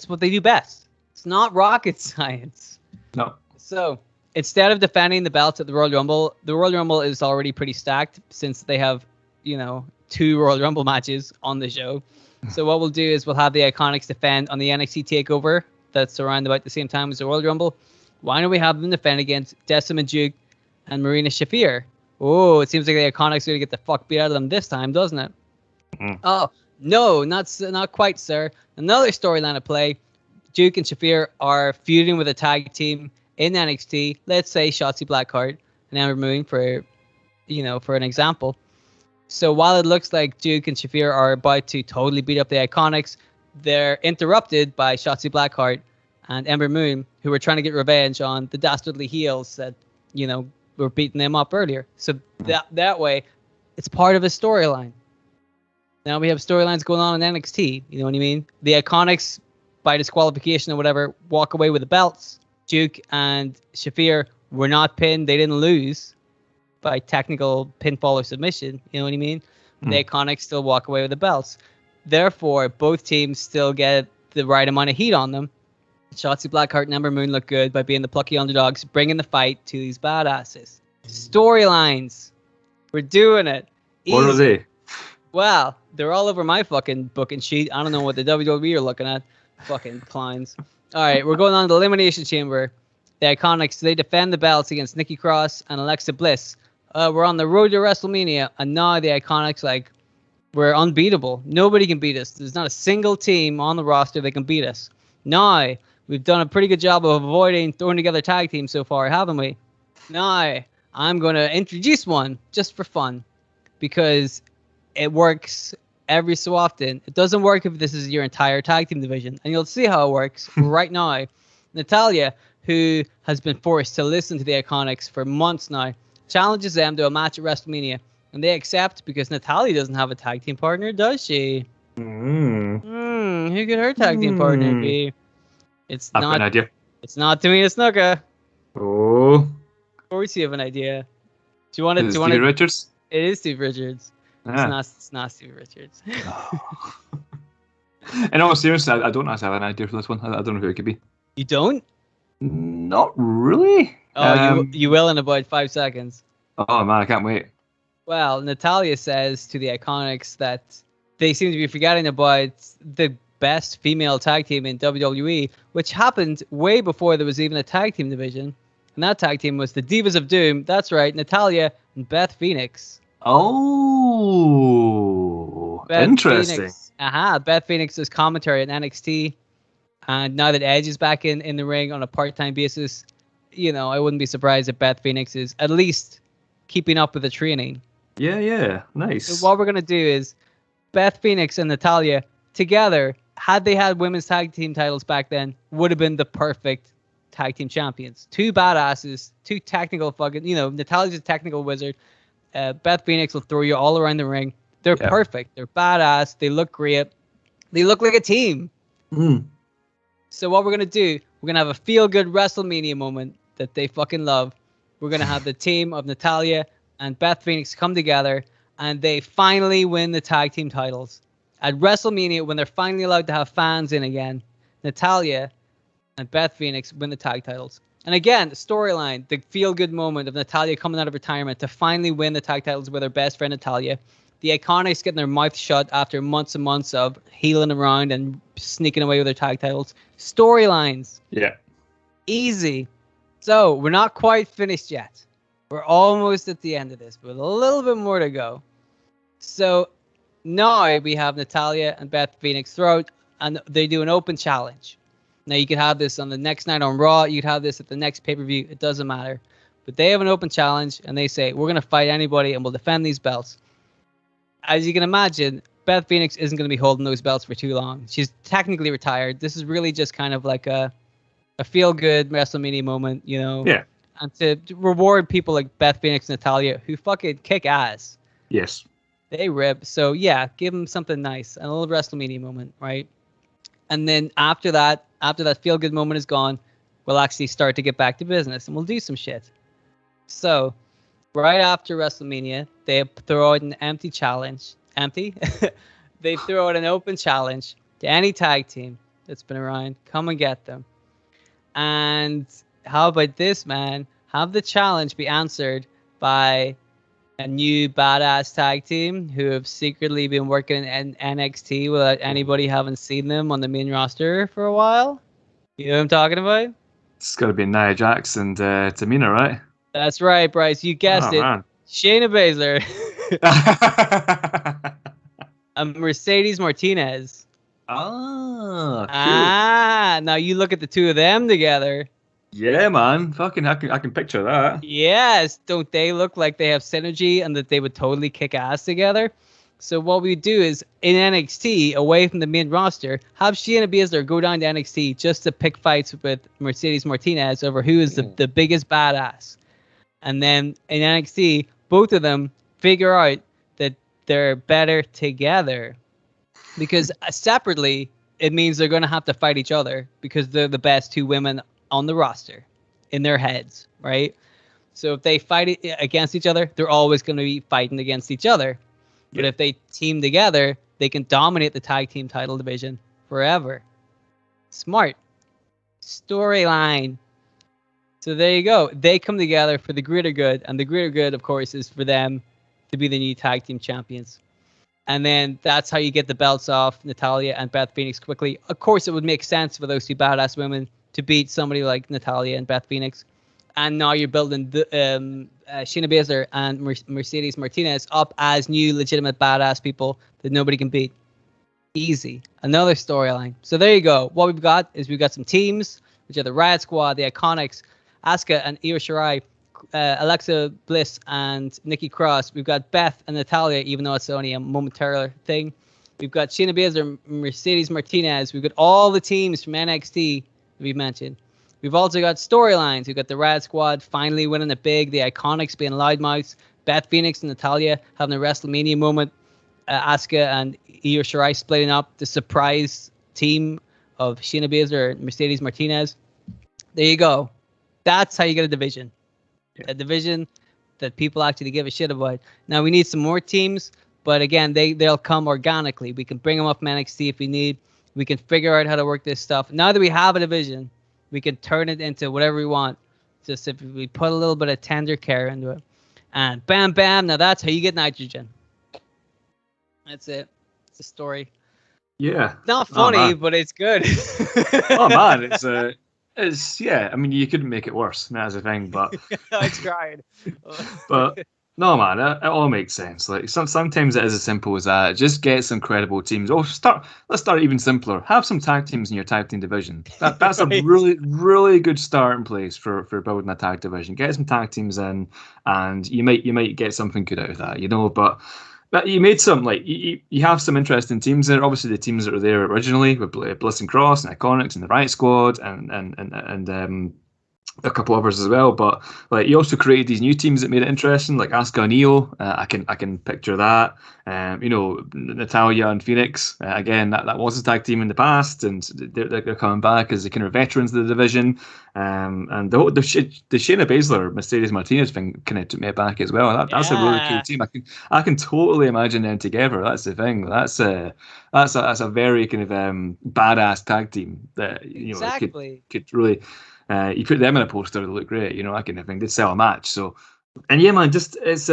what they do best. It's not rocket science. No. So instead of defending the belts at the Royal Rumble is already pretty stacked since they have, 2 Royal Rumble matches on the show. So what we'll do is we'll have the Iconics defend on the NXT TakeOver that's around about the same time as the Royal Rumble. Why don't we have them defend against Jessamine Duke and Marina Shafir? Oh, it seems like the Iconics are going to get the fuck beat out of them this time, doesn't it? Oh, no, not quite, sir. Another storyline at play. Duke and Shafir are feuding with a tag team in NXT. Let's say Shotzi Blackheart and Ember Moon for an example. So while it looks like Duke and Shafir are about to totally beat up the Iconics, they're interrupted by Shotzi Blackheart and Ember Moon, who were trying to get revenge on the dastardly heels that, were beating them up earlier. So that way, it's part of a storyline. Now we have storylines going on in NXT. You know what I mean? The Iconics, by disqualification or whatever, walk away with the belts. Duke and Shafir were not pinned. They didn't lose by technical pinfall or submission. You know what I mean? The Iconics still walk away with the belts. Therefore, both teams still get the right amount of heat on them. Shotzi Blackheart and Ember Moon look good by being the plucky underdogs, bringing the fight to these badasses. Storylines. We're doing it. What are they? Well, they're all over my fucking booking sheet. I don't know what the WWE are looking at. Fucking clowns. All right, we're going on to the Elimination Chamber. The Iconics, they defend the belts against Nikki Cross and Alexa Bliss. We're on the road to WrestleMania, and now the Iconics, we're unbeatable. Nobody can beat us. There's not a single team on the roster that can beat us. Now, we've done a pretty good job of avoiding throwing together tag teams so far, haven't we? Now, I'm going to introduce one just for fun because it works every so often. It doesn't work if this is your entire tag team division, and you'll see how it works right now. Natalya, who has been forced to listen to the Iconics for months now, challenges them to a match at WrestleMania, and they accept because Natalya doesn't have a tag team partner, does she? Who could her tag team partner be? I've got an idea. It's not Tamina Snuka. Oh. Of course you have an idea. Do you want to? Stevie Richards? It is Steve Richards. Yeah. It's not Steve Richards. In all seriousness, I don't actually have an idea for this one. I don't know who it could be. You don't? Not really. Oh, you will in about 5 seconds. Oh man, I can't wait. Well, Natalya says to the Iconics that they seem to be forgetting about the best female tag team in WWE, which happened way before there was even a tag team division. And that tag team was the Divas of Doom. That's right, Natalya and Beth Phoenix. Oh, interesting. Beth Phoenix does commentary at NXT. And now that Edge is back in the ring on a part-time basis, I wouldn't be surprised if Beth Phoenix is at least keeping up with the training. Yeah, nice. So what we're going to do is Beth Phoenix and Natalya together, had they had women's tag team titles back then, would have been the perfect tag team champions. Two badasses, two technical Natalya's a technical wizard. Beth Phoenix will throw you all around the ring. They're perfect. They're badass. They look great. They look like a team. So what we're going to do, we're going to have a feel-good WrestleMania moment that they fucking love. We're going to have the team of Natalya and Beth Phoenix come together, and they finally win the tag team titles. At WrestleMania, when they're finally allowed to have fans in again, Natalya and Beth Phoenix win the tag titles. And again, the storyline, the feel-good moment of Natalya coming out of retirement to finally win the tag titles with her best friend Natalya. The Iconics getting their mouth shut after months and months of healing around and sneaking away with their tag titles. Storylines. Yeah. Easy. So, we're not quite finished yet. We're almost at the end of this, but a little bit more to go. So, now we have Natalya and Beth Phoenix throughout, and they do an open challenge. Now, you could have this on the next night on Raw. You could have this at the next pay-per-view. It doesn't matter. But they have an open challenge, and they say, we're going to fight anybody, and we'll defend these belts. As you can imagine, Beth Phoenix isn't going to be holding those belts for too long. She's technically retired. This is really just kind of like a feel-good WrestleMania moment, Yeah. And to reward people like Beth Phoenix and Natalya, who fucking kick ass. Yes. They rip. So, yeah, give them something nice. A little WrestleMania moment, right? And then after that feel-good moment is gone, we'll actually start to get back to business, and we'll do some shit. So, right after WrestleMania, they throw out an empty challenge. Empty? They throw out an open challenge to any tag team that's been around. Come and get them. And how about this, man? Have the challenge be answered by a new badass tag team who have secretly been working in NXT without anybody having seen them on the main roster for a while. You know what I'm talking about? It's got to be Nia Jax and Tamina, right? That's right, Bryce. You guessed it. Man. Shayna Baszler and Mercedes Martinez. Cool. Now you look at the two of them together. Yeah, man. Fucking, I can picture that. Yes, don't they look like they have synergy and that they would totally kick ass together? So what we do is in NXT, away from the main roster, have Shayna Baszler go down to NXT just to pick fights with Mercedes Martinez over who is the biggest badass. And then in NXT, both of them figure out that they're better together. Because separately, it means they're going to have to fight each other because they're the best two women on the roster in their heads, right? So if they fight against each other, they're always going to be fighting against each other. But if they team together, they can dominate the tag team title division forever. Smart. Storyline. So there you go. They come together for the greater good. And the greater good, of course, is for them to be the new tag team champions. And then that's how you get the belts off Natalya and Beth Phoenix quickly. Of course, it would make sense for those two badass women to beat somebody like Natalya and Beth Phoenix. And now you're building the, Shayna Baszler and Mercedes Martinez up as new legitimate badass people that nobody can beat. Easy. Another storyline. So there you go. What we've got is we've got some teams, which are the Riot Squad, the Iconics, Asuka and Io Shirai, Alexa Bliss and Nikki Cross. We've got Beth and Natalya, even though it's only a momentary thing. We've got Shayna Baszler, Mercedes Martinez. We've got all the teams from NXT that we've mentioned. We've also got storylines. We've got the Riot Squad finally winning it big. The Iconics being loudmouths. Beth Phoenix and Natalya having a WrestleMania moment. Asuka and Io Shirai splitting up. The surprise team of Shayna Baszler and Mercedes Martinez. There you go. That's how you get a division. A division that people actually give a shit about. Now, we need some more teams, but again, they'll come organically. We can bring them up from NXT if we need. We can figure out how to work this stuff. Now that we have a division, we can turn it into whatever we want. Just if we put a little bit of tender care into it. And bam, bam, now that's how you get nitrogen. That's it. It's a story. Yeah. It's not funny, but it's good. Oh, man, it's yeah. I mean, you couldn't make it worse. That's the thing, but I tried. But no, man, it all makes sense. Like sometimes it is as simple as that. Just get some credible teams. Let's start even simpler. Have some tag teams in your tag team division. That's right. A really good starting place for building a tag division. Get some tag teams in, and you might get something good out of that, you know. But you made some, like, you have some interesting teams there. Obviously, the teams that were there originally with Bliss and Cross and Iconics and the Riot Squad and a couple others as well. But like, you also created these new teams that made it interesting, like Asuka and Io. I can picture that. You know, Natalya and Phoenix. Again, that was a tag team in the past, and they're coming back as the kind of veterans of the division. And the Shayna Baszler, Mercedes Martinez thing kind of took me back as well. That's a really cool team. I can totally imagine them together. That's the thing. That's a very kind of badass tag team that, you know, could really. You put them in a poster, they look great, you know, that kind of thing. They'd sell a match. So, and yeah, man, just it's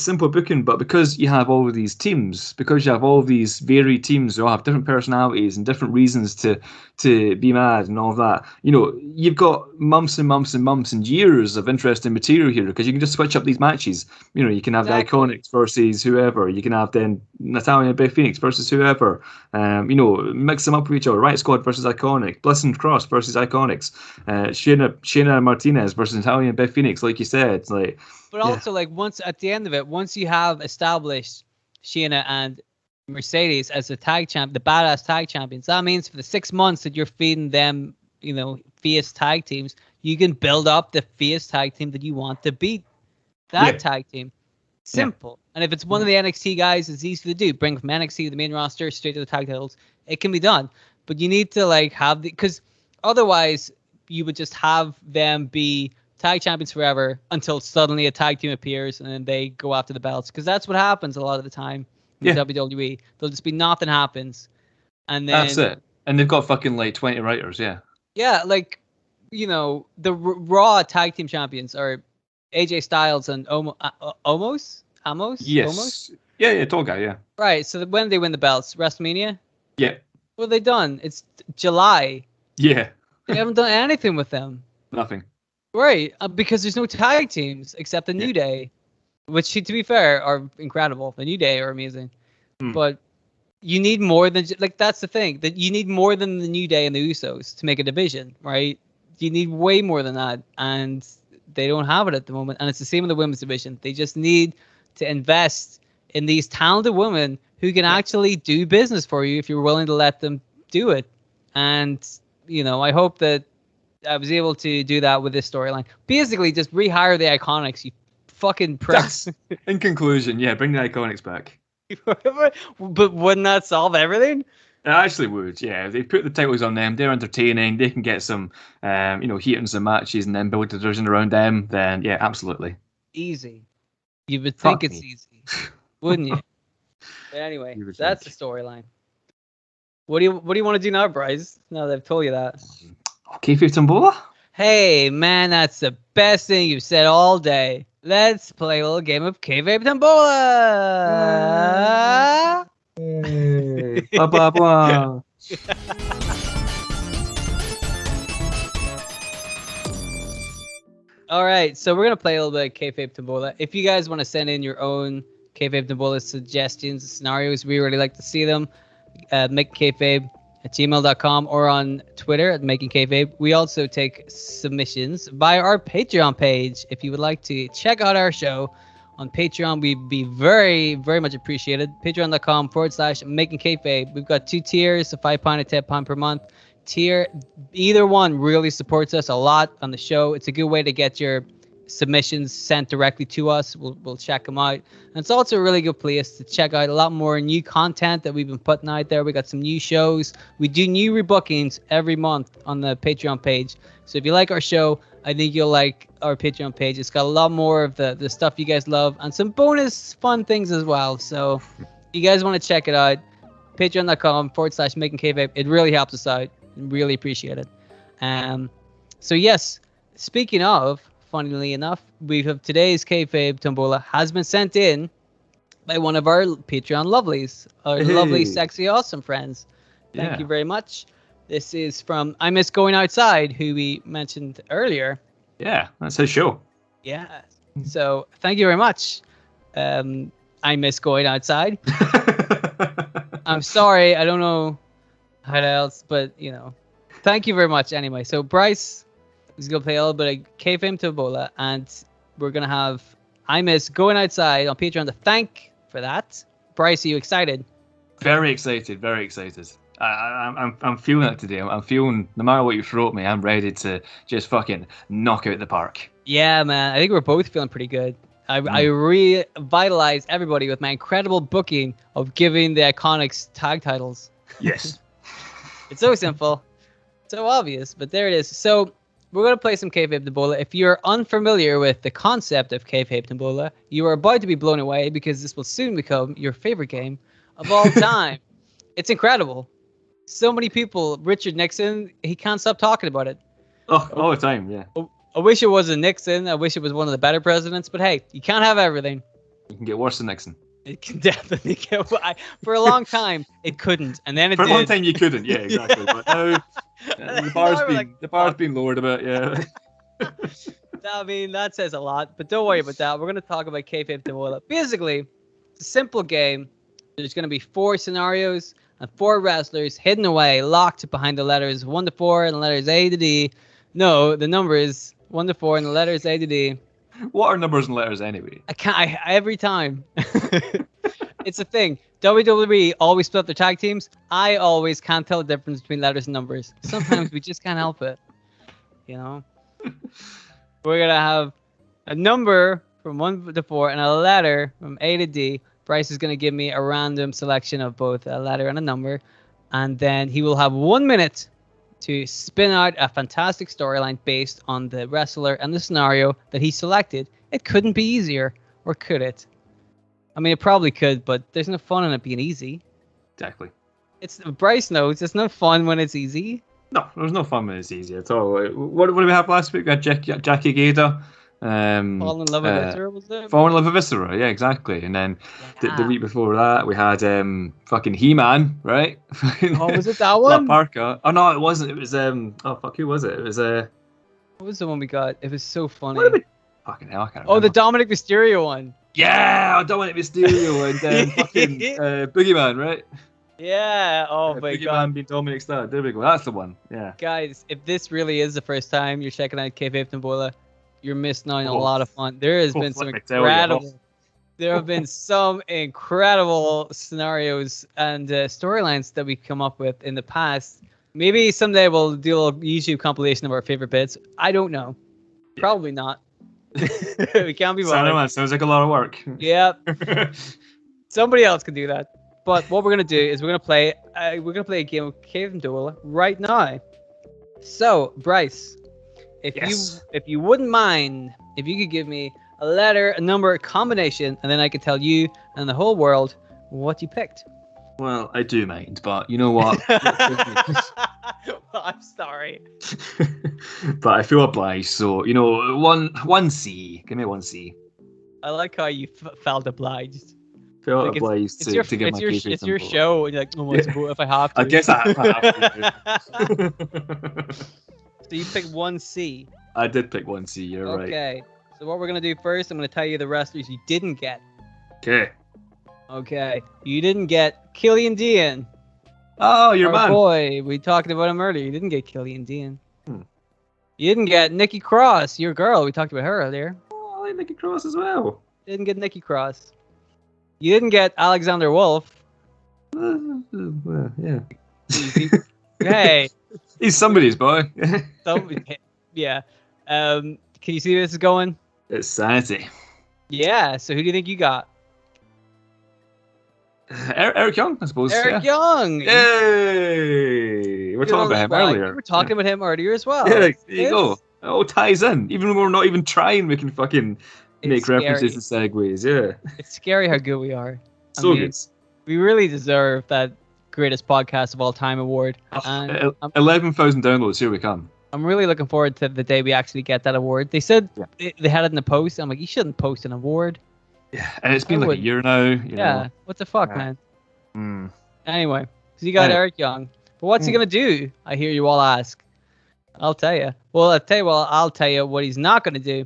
simple booking, but because you have all of these teams, because you have all of these varied teams who all have different personalities and different reasons to be mad and all of that, you know, you've got months and months and months and years of interesting material here, because you can just switch up these matches. You know, you can have the Iconics versus whoever. You can have then Natalya and Beth Phoenix versus whoever. You know, mix them up with each other. Riot Squad versus Iconic. Bliss and Cross versus Iconics. Shayna Martinez versus Natalya and Beth Phoenix, like you said. Like, but also, like, once at the end of it, once you have established Shayna and Mercedes as the badass tag champions, that means for the 6 months that you're feeding them, you know, face tag teams, you can build up the face tag team that you want to beat that tag team. Simple. Yeah. And if it's one of the NXT guys, it's easy to do. Bring from NXT to the main roster, straight to the tag titles. It can be done. But you need to, like, have because otherwise you would just have them be tag champions forever until suddenly a tag team appears and then they go after the belts, because that's what happens a lot of the time in WWE. There'll just be nothing happens, and then that's it. And they've got fucking like 20 writers. Yeah, like, you know, the Raw tag team champions are AJ Styles and Omos. Yes. Omos? Yeah, tall guy. Yeah. Right. So when they win the belts, WrestleMania. Yeah. What have they done? It's July. Yeah. They haven't done anything with them. Nothing. Right, because there's no tag teams except the New Day, which, to be fair, are incredible. The New Day are amazing, but you need more than, like, that's the thing, that you need more than the New Day and the Usos to make a division, right? You need way more than that, and they don't have it at the moment. And it's the same in the women's division. They just need to invest in these talented women who can actually do business for you if you're willing to let them do it. And, I hope that I was able to do that with this storyline. Basically, just rehire the Iconics, you fucking pricks. In conclusion, yeah, bring the Iconics back. But wouldn't that solve everything? It actually would, yeah. If they put the titles on them, they're entertaining, they can get some, heat in some matches and then build a division around them, then yeah, absolutely. Easy. You would think it's easy, wouldn't you? But anyway, that's the storyline. What do you want to do now, Bryce? Now that I've told you that. Kayfabe Tombola? Hey, man, that's the best thing you've said all day. Let's play a little game of Kayfabe Tombola. Blah, blah, blah. All right, so we're going to play a little bit of Kayfabe Tombola. If you guys want to send in your own Kayfabe Tombola suggestions, scenarios, we really like to see them. MakingKayfabe@gmail.com or on Twitter at MakingKayfabe. We also take submissions via our Patreon page. If you would like to check out our show on Patreon, we'd be very, very much appreciated. Patreon.com/MakingKayfabe. We've got 2 tiers, a £5 and £10 per month tier. Either one really supports us a lot on the show. It's a good way to get your submissions sent directly to us. We'll check them out. And it's also a really good place to check out a lot more new content that we've been putting out there. We got some new shows. We do new rebookings every month on the Patreon page. So if you like our show, I think you'll like our Patreon page. It's got a lot more of the stuff you guys love and some bonus fun things as well. So if you guys want to check it out, patreon.com/MakingKayfabe. It really helps us out. Really appreciate it. So yes, speaking of, funnily enough, we have today's Kayfabe Tombola has been sent in by one of our Patreon lovelies, our lovely, sexy, awesome friends. Thank you very much. This is from I Miss Going Outside, who we mentioned earlier. Yeah, that's his show. Yeah. So thank you very much. I Miss Going Outside. I'm sorry, I don't know how else, but thank you very much anyway. So Bryce is going to play a little bit of Kayfabe Tombola, and we're going to have I Miss Going Outside on Patreon to thank for that. Bryce, are you excited? Very excited, very excited. I'm feeling it today. I'm feeling, no matter what you throw at me, I'm ready to just fucking knock out the park. Yeah, man. I think we're both feeling pretty good. I revitalized everybody with my incredible booking of giving the Iconics tag titles. Yes. It's so simple, so obvious, but there it is. So we're going to play some Kayfabe Tombola. If you're unfamiliar with the concept of Kayfabe Tombola, you are about to be blown away because this will soon become your favorite game of all time. It's incredible. So many people, Richard Nixon, he can't stop talking about it. Oh, all the time, yeah. I wish it wasn't Nixon. I wish it was one of the better presidents, but hey, you can't have everything. You can get worse than Nixon. It can definitely get. For a long time, it couldn't, and then it did. For a long time, you couldn't. Yeah, exactly. But now the bar's been lowered a bit. Yeah. I mean, that says a lot. But don't worry about that. We're going to talk about Kayfabe Tombola. Basically, it's a simple game. There's going to be 4 scenarios and 4 wrestlers hidden away, locked behind the letters 1 to 4 and the letters A to D. No, the number is 1 to 4 and the letters A to D. What are numbers and letters anyway? Every time. It's a thing. WWE always split their tag teams. I always can't tell the difference between letters and numbers. Sometimes we just can't help it. We're going to have a number from 1 to 4 and a letter from A to D. Bryce is going to give me a random selection of both a letter and a number. And then he will have 1 minute to spin out a fantastic storyline based on the wrestler and the scenario that he selected. It couldn't be easier, or could it? I mean, it probably could, but there's no fun in it being easy. Exactly. Bryce knows it's no fun when it's easy. No, there's no fun when it's easy at all. What did we have last week? We had Jackie Gator. Fall in Love with Viscera, was it? Fall in Love with Viscera, yeah, exactly. And then the week before that, we had fucking He-Man, right? Oh, was it that one? Parker. Oh, no, it wasn't. It was, who was it? It was, what was the one we got? It was so funny. Fucking hell, I can't remember. Oh, the Dominic Mysterio one. Yeah, Dominic Mysterio and fucking Boogeyman, right? Yeah, oh my god. Boogeyman being Dominic's dad. There we go, that's the one, yeah. Guys, if this really is the first time you're checking out Kayfabe Tombola, you're missing out on a lot of fun. There has been some incredible there have been some incredible scenarios and storylines that we come up with in the past. Maybe someday we'll do a YouTube compilation of our favorite bits. I don't know. Probably not. We can't be bothered. That sounds like a lot of work. Yep. Somebody else can do that. But what we're gonna do is we're gonna play a game of Cave and Duel right now. So, Bryce, if you wouldn't mind, if you could give me a letter, a number, a combination, and then I could tell you and the whole world what you picked. Well, I do mind, but you know what? Well, I'm sorry. But I feel obliged, so, one C. Give me one C. I like how you felt obliged. Feel Like obliged to get my kayfabe It's your symbol. show, and you're like, oh, what's the vote if I have to? I guess I have to. So you picked 1C. I did pick one C, you're right. Okay. So what we're going to do first, I'm going to tell you the wrestlers you didn't get. Okay. Okay. You didn't get Killian Dean. Oh, your Our man. boy. We talked about him earlier. You didn't get Killian Dean. You didn't get Nikki Cross, your girl. We talked about her earlier. Oh, I like Nikki Cross as well. Didn't get Nikki Cross. You didn't get Alexander Wolf. Yeah. Hey. He's somebody's boy. Yeah. Can you see where this is going? It's sanity. Yeah. So who do you think you got? Eric Young, I suppose. Eric Young. Yay! We're talking about him earlier. We were talking about him earlier as well. Yeah, there you go. It all ties in. Even when we're not even trying, we can fucking make references and segues. Yeah. It's scary how good we are. So good. We really deserve that greatest podcast of all time award. And 11,000 downloads. Here we come. I'm really looking forward to the day we actually get that award. They said they had it in the post. I'm like, you shouldn't post an award. Yeah, and it's been like a year now. You know. What the fuck, man? Anyway, so you got Eric Young. But what's he going to do? I hear you all ask. I'll tell you. Well, I'll tell you what he's not going to do.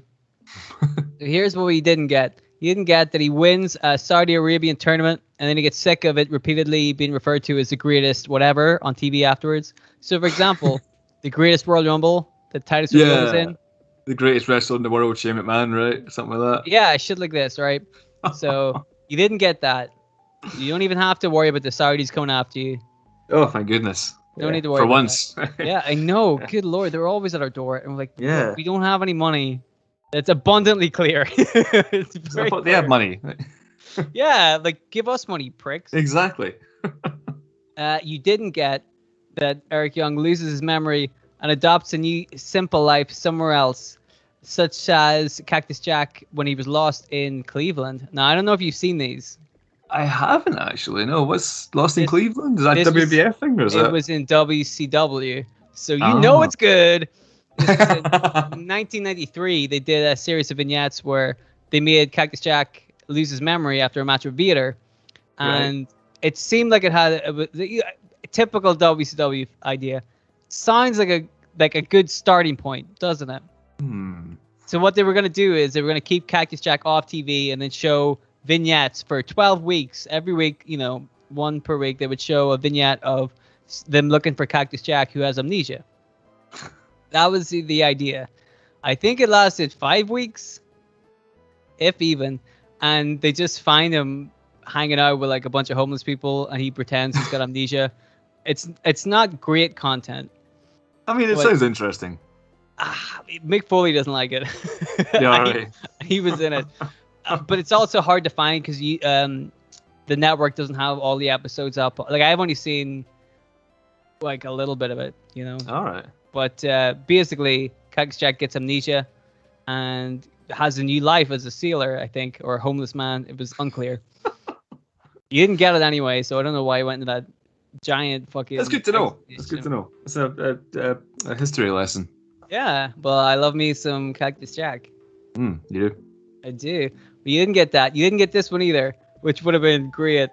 So here's what he didn't get. He didn't get that he wins a Saudi Arabian tournament and then he gets sick of it repeatedly being referred to as the greatest whatever on TV afterwards. So, for example, the greatest Royal Rumble that Titus was in. The greatest wrestler in the world, Shane McMahon, right? Something like that. Yeah, shit like this, right? So you didn't get that. You don't even have to worry about the Saudis coming after you. Oh, thank goodness. Don't need to worry for about once. Yeah, I know. Good Lord, they're always at our door. And we're like, yeah, we don't have any money. That's abundantly clear. I thought they have money. Yeah, like, give us money, pricks. Exactly. You didn't get that Eric Young loses his memory and adopts a new simple life somewhere else, such as Cactus Jack when he was lost in Cleveland. Now, I don't know if you've seen these. I haven't actually. No, what's Lost in Cleveland? Is that WBF thing or is it? It was in WCW, so you know it's good. In 1993, they did a series of vignettes where they made Cactus Jack lose his memory after a match with Vader, and it seemed like it had a typical WCW idea. Sounds like a good starting point, doesn't it? So what they were going to do is they were going to keep Cactus Jack off TV and then show vignettes for 12 weeks. Every week, one per week, they would show a vignette of them looking for Cactus Jack who has amnesia. That was the idea. I think it lasted 5 weeks, if even, and they just find him hanging out with like a bunch of homeless people and he pretends he's got amnesia. It's not great content. I mean, it sounds interesting. Mick Foley doesn't like it. Yeah, right. He was in it. But it's also hard to find because the network doesn't have all the episodes up. Like, I've only seen like a little bit of it, All right. But basically, Cactus Jack gets amnesia and has a new life as a sealer, I think, or a homeless man. It was unclear. You didn't get it anyway, so I don't know why you went into that giant fucking... That's good to know. It's good to know. It's a history lesson. Yeah, well, I love me some Cactus Jack. You do? I do. But you didn't get that. You didn't get this one either, which would have been great.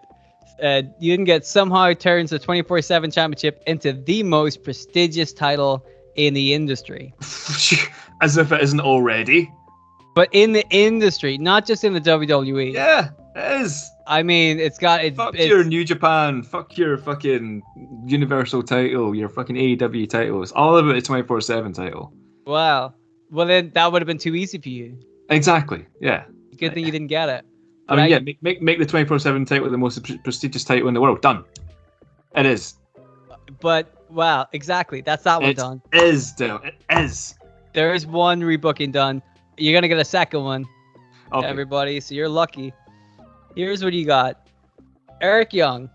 You didn't get somehow turns the 24/7 championship into the most prestigious title in the industry. As if it isn't already. But in the industry, not just in the WWE. Yeah, it is. I mean, Fuck your New Japan. Fuck your fucking Universal title. Your fucking AEW title. It's all about a 24/7 title. Wow. Well, then that would have been too easy for you. Exactly. Yeah. Good thing you didn't get it. I mean, yeah, make the 24/7 title the most prestigious title in the world. Done. It is. But wow, exactly. That's that one done. It is, Dale. It is. There is one rebooking done. You're gonna get a second one, Okay. everybody. So you're lucky. Here's what you got: Eric Young,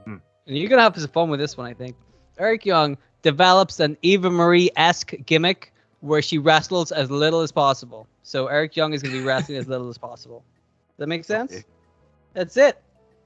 and you're gonna have some fun with this one, I think. Eric Young develops an Eva Marie-esque gimmick where she wrestles as little as possible. So Eric Young is gonna be wrestling as little as possible. Does that make sense? Okay. That's it.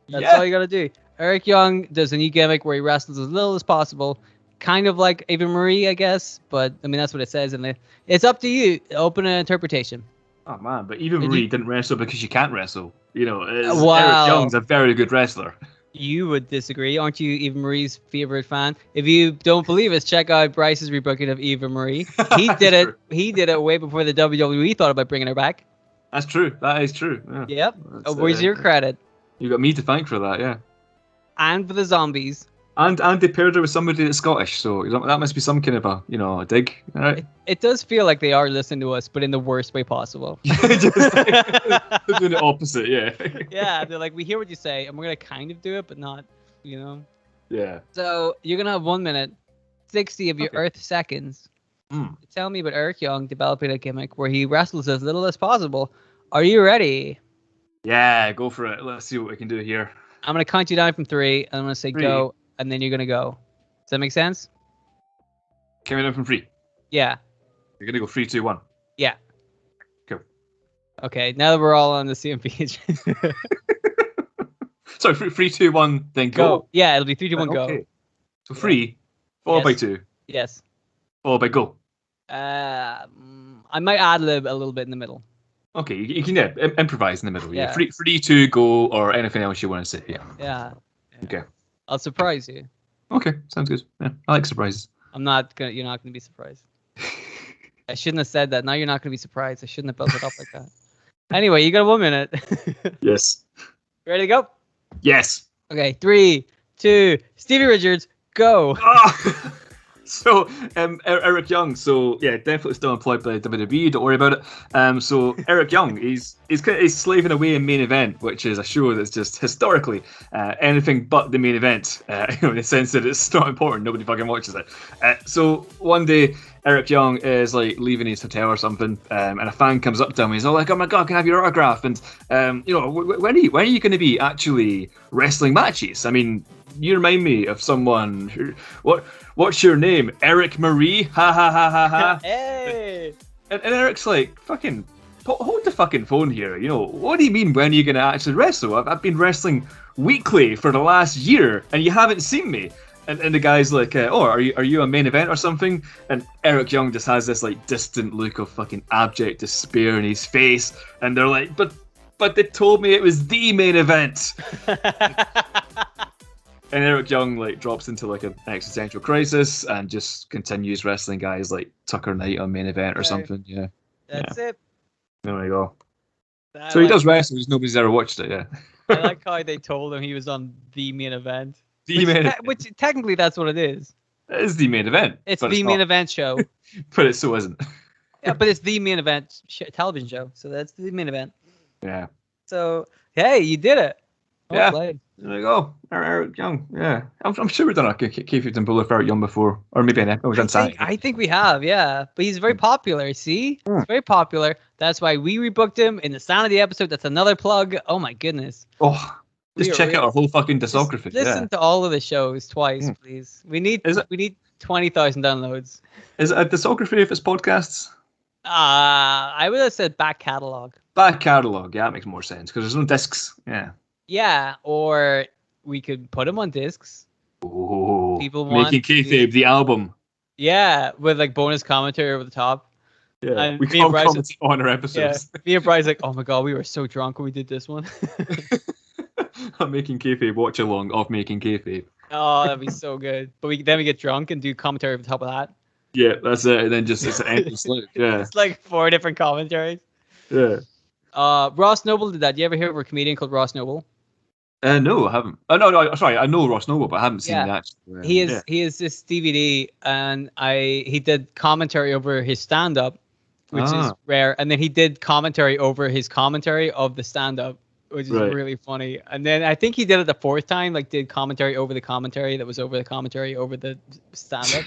That's all you gotta do. Eric Young does a new gimmick where he wrestles as little as possible, kind of like Eva Marie, I guess. But I mean, that's what it says, and it's up to you. Open an interpretation. Oh man, but Eva Marie didn't wrestle because she can't wrestle. You know, Wow. Eric Young's a very good wrestler. You would disagree, aren't you? Eva Marie's favorite fan. If you don't believe us, check out Bryce's rebooking of Eva Marie. He did it. True. He did it way before the WWE thought about bringing her back. That's true. That is true. Yeah. Yep. Where's your credit? You got me to thank for that. Yeah. And for the zombies. And they paired her with somebody that's Scottish, so that must be some kind of a dig, right? It does feel like they are listening to us, but in the worst way possible. Just like, they're doing the opposite, yeah. Yeah, they're like, we hear what you say, and we're gonna kind of do it, but not, you know. Yeah. So you're gonna have 1 minute, 60 of your Earth seconds. Tell me about Eric Young developing a gimmick where he wrestles as little as possible. Are you ready? Yeah, go for it. Let's see what we can do here. I'm gonna count you down from 3, and I'm gonna say 3. go, and then you're gonna go. Does that make sense? Coming in from 3. Yeah. You're gonna go 3, 2, 1. Yeah. Cool. Okay, now that we're all on the same page. Sorry, 3, 2, 1, then go. Yeah, it'll be 3, 2, 1, go. Okay. So 3, followed by 2, Yes. followed by go. I might ad-lib a little bit in the middle. Okay, you can improvise in the middle. Yeah. Yeah. 3, 2, go, or anything else you want to say. Yeah. Yeah. Okay. I'll surprise you. Okay, sounds good. Yeah, I like surprises. You're not gonna be surprised. I shouldn't have said that. Now you're not gonna be surprised. I shouldn't have built it up like that. Anyway, you got 1 minute. Yes. Ready to go? Yes. Okay, 3, 2, Stevie Richards, go. Oh! So, Eric Young. So, yeah, definitely still employed by WWE. Don't worry about it. So, Eric Young, he's slaving away in main event, which is a show that's just historically anything but the main event. In the sense that it's not important. Nobody fucking watches it. So, one day, Eric Young is like leaving his hotel or something, and a fan comes up to him. He's all like, "Oh my god, can I have your autograph?" And when are you going to be actually wrestling matches? I mean, you remind me of someone who, what's your name? Eric Marie? Ha ha ha ha ha. Hey. And Eric's like, fucking, hold the fucking phone here. You know, what do you mean when are you going to actually wrestle? I've been wrestling weekly for the last year and you haven't seen me. And the guy's like, are you a main event or something? And Eric Young just has this like distant look of fucking abject despair in his face. And they're like, but they told me it was the main event. And Eric Young like drops into like an existential crisis and just continues wrestling guys like Tucker Knight on main event or something. Yeah. That's it. There we go. So he does wrestle, just nobody's ever watched it. Yeah. I like how they told him he was on the main event. Which technically that's what it is. It is the main event. It's the main event show. But it so isn't. Yeah, but it's the main event television show. So that's the main event. Yeah. So hey, you did it. Yeah. There we go. Eric Young. Yeah. I'm sure we've done a Kayfabe and Bull with Eric Young before. Or maybe an episode. I think we have, yeah. But he's very popular, see? He's very popular. That's why we rebooked him in the sound of the episode. That's another plug. Oh my goodness. Oh, just check out our whole fucking discography. Listen to all of the shows twice, please. We need 20,000 downloads. Is it a discography if it's podcasts? I would have said back catalog. Back catalog, yeah, that makes more sense because there's no discs. Yeah. Yeah, or we could put them on discs. Oh, people want Making Kayfabe, the album. Yeah, with like bonus commentary over the top. Yeah, and we can't comment on our episodes. Yeah, me and Bryce like, oh my god, we were so drunk when we did this one. I'm Making Kayfabe watch along of Making Kayfabe. Oh, that'd be so good. But then we get drunk and do commentary over the top of that. Yeah, that's it. And then just it's an endless loop. Yeah, it's like 4 different commentaries. Yeah. Ross Noble did that. Do you ever hear of a comedian called Ross Noble? No, I haven't. No, sorry, I know Ross Noble, but I haven't seen the actual. He is this DVD, and he did commentary over his stand-up, which is rare, and then he did commentary over his commentary of the stand-up, which is Right. really funny. And then I think he did it the fourth time, like did commentary over the commentary that was over the commentary over the stand-up.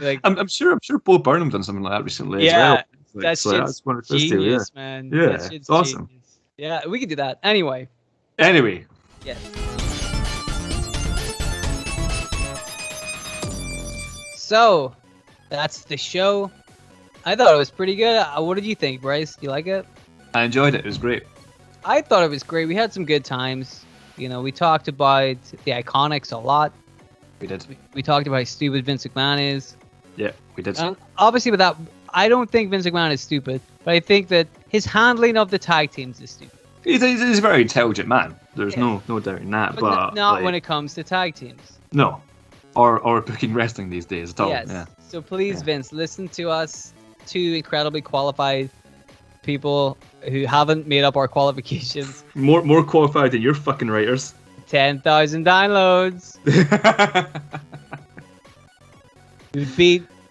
Like, I'm sure Bo Burnham done something like that recently as yeah, well. that So shit's that's one of his too, genius, man. Yeah, That shit's it's awesome. genius. Yeah, we could do that. Anyway. Anyway. Yes. So, that's the show. I thought it was pretty good. What did you think, Bryce? You like it? I enjoyed it. It was great. I thought it was great. We had some good times. You know, we talked about the Iconics a lot. We did. We talked about how stupid Vince McMahon is. Yeah, we did. Obviously, with that, I don't think Vince McMahon is stupid, but I think that his handling of the tag teams is stupid. He's a very intelligent man. There's no doubt in that. But not like, when it comes to tag teams. No. Or booking wrestling these days at all. Yes. Yeah. So please, Yeah. Vince, listen to us. Two incredibly qualified people who haven't made up our qualifications. More qualified than your fucking writers. 10,000 downloads.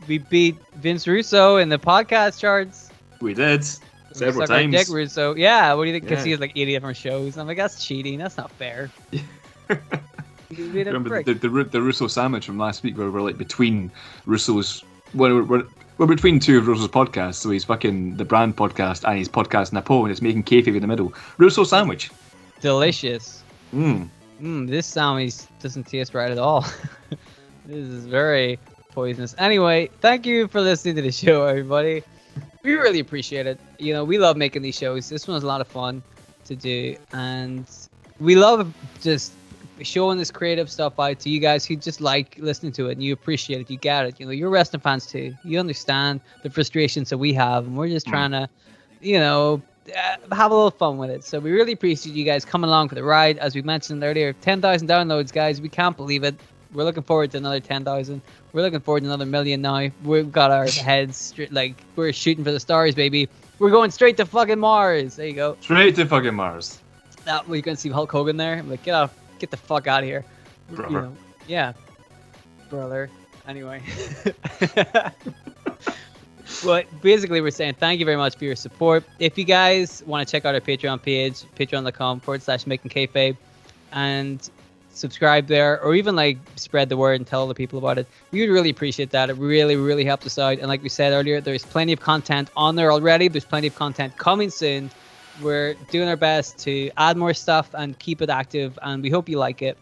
We beat Vince Russo in the podcast charts. We did. Several Suck our times. Dick Russo. Yeah, what do you think? Because Yeah. he has like 80 different shows. I'm like, that's cheating. That's not fair. You made a Remember prick. the Russo sandwich from last week where we're like between Russo's... We're between two of Russo's podcasts, so he's fucking the brand podcast and his podcast Napo, and it's making kayfabe in the middle. Russo sandwich. Delicious. Mmm. This sandwich doesn't taste right at all. This is very poisonous. Anyway, thank you for listening to the show, everybody. We really appreciate it. You know, we love making these shows. This one was a lot of fun to do, and we love just showing this creative stuff out to you guys who just like listening to it and you appreciate it. You get it. You know, you're wrestling fans too. You understand the frustrations that we have, and we're just trying to, you know, have a little fun with it. So we really appreciate you guys coming along for the ride. As we mentioned earlier, 10,000 downloads, guys. We can't believe it. We're looking forward to another 10,000. We're looking forward to another million now. We've got our heads straight, like we're shooting for the stars, baby. We're going straight to fucking Mars. There you go. Straight to fucking Mars. That we're gonna see Hulk Hogan there. I'm like, get the fuck out of here. Brother. You know, yeah, brother. Anyway. But basically, we're saying thank you very much for your support. If you guys want to check out our Patreon page, patreon.com/making kayfabe, and subscribe there, or even like spread the word and tell other people about it, we would really appreciate that. It really, really helps us out. And like we said earlier, there's plenty of content on there already. There's plenty of content coming soon. We're doing our best to add more stuff and keep it active, and we hope you like it.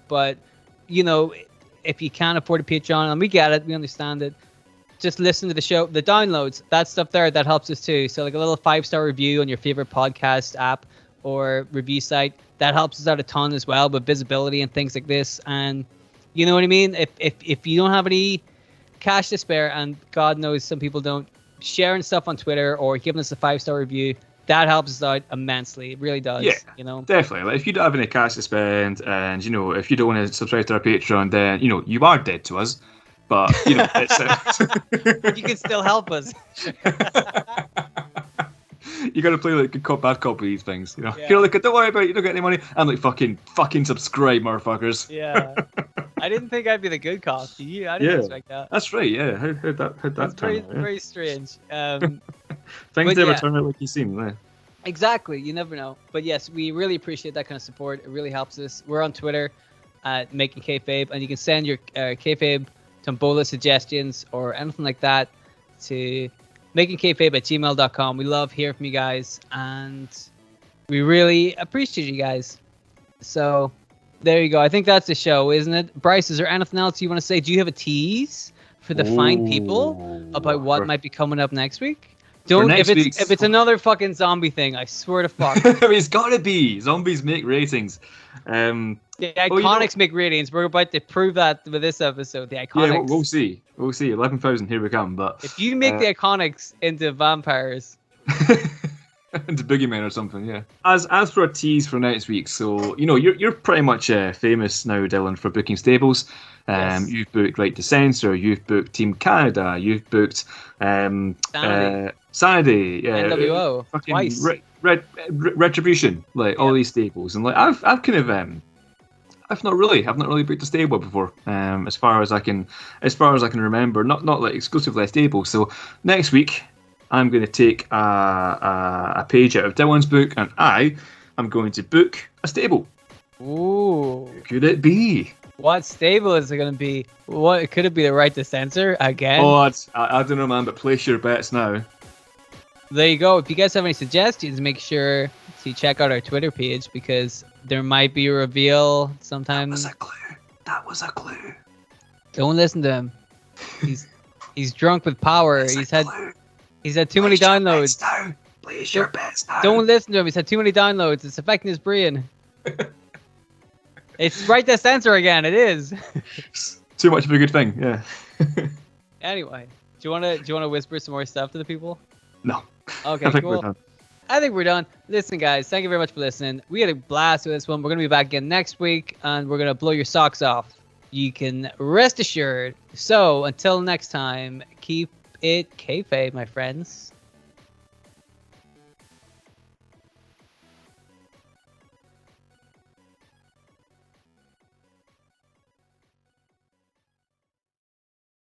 But, you know, if you can't afford a Patreon, and we get it, we understand it, just listen to the show. The downloads, that stuff there, that helps us too. So like a little 5-star review on your favorite podcast app or review site, that helps us out a ton as well with visibility and things like this. And you know what I mean? If you don't have any cash to spare, and God knows some people don't, sharing stuff on Twitter or giving us a 5-star review, that helps us out immensely. It really does. Yeah, you know, definitely. Like if you don't have any cash to spend, and you know, if you don't want to subscribe to our Patreon, then you know you are dead to us. But you know, it's you can still help us. You got to play like good cop, bad cop with these things. You know, Yeah. you're like, don't worry about it. You don't get any money. I'm like, fucking subscribe, motherfuckers. Yeah, I didn't think I'd be the good cop. I didn't expect that. That's right. Yeah, how'd that That's turn very out? Yeah? very strange. Things but never yeah. turn out like you seem. Yeah. Exactly. You never know. But yes, we really appreciate that kind of support. It really helps us. We're on Twitter at Making Kayfabe, and you can send your Kayfabe Tombola suggestions or anything like that to makingkayfabe@gmail.com. We love hearing from you guys, and we really appreciate you guys. So there you go. I think that's the show, isn't it? Bryce, is there anything else you want to say? Do you have a tease for the fine people about what might be coming up next week? Don't next if it's another fucking zombie thing, I swear to fuck. I mean, it's got to be. Zombies make ratings. The Iconics make ratings. We're about to prove that with this episode. The Iconics. Yeah, we'll see. We'll see. 11,000. Here we come. But if you make the Iconics into vampires, into boogeymen or something, yeah. As for a tease for next week, so you know you're pretty much famous now, Dylan, for booking stables. Yes. You've booked Right to Censor. You've booked Team Canada. You've booked Sanity. NWO fucking twice. Retribution. Like all these stables, and like I've kind of I've not really booked a stable before. As far as I can remember, not like exclusively a stable. So next week, I'm going to take a page out of Dylan's book, and I I'm going to book a stable. Ooh. Who could it be? What stable is it going to be? What could it be? The Right to Censor again? Oh, I don't know, man, but place your bets now. There you go. If you guys have any suggestions, make sure to check out our Twitter page because there might be a reveal sometime. That was a clue. That was a clue. Don't listen to him. He's drunk with power. He's had too many downloads. Place your bets now. Don't listen to him. He's had too many downloads. It's affecting his brain. It's Right to Censor again. It is. Too much of a good thing. Yeah. Anyway, do you wanna whisper some more stuff to the people? No. Okay, I think cool. we're done. I think we're done. Listen, guys, thank you very much for listening. We had a blast with this one. We're going to be back again next week, and we're going to blow your socks off. You can rest assured. So, until next time, keep it kayfabe, my friends.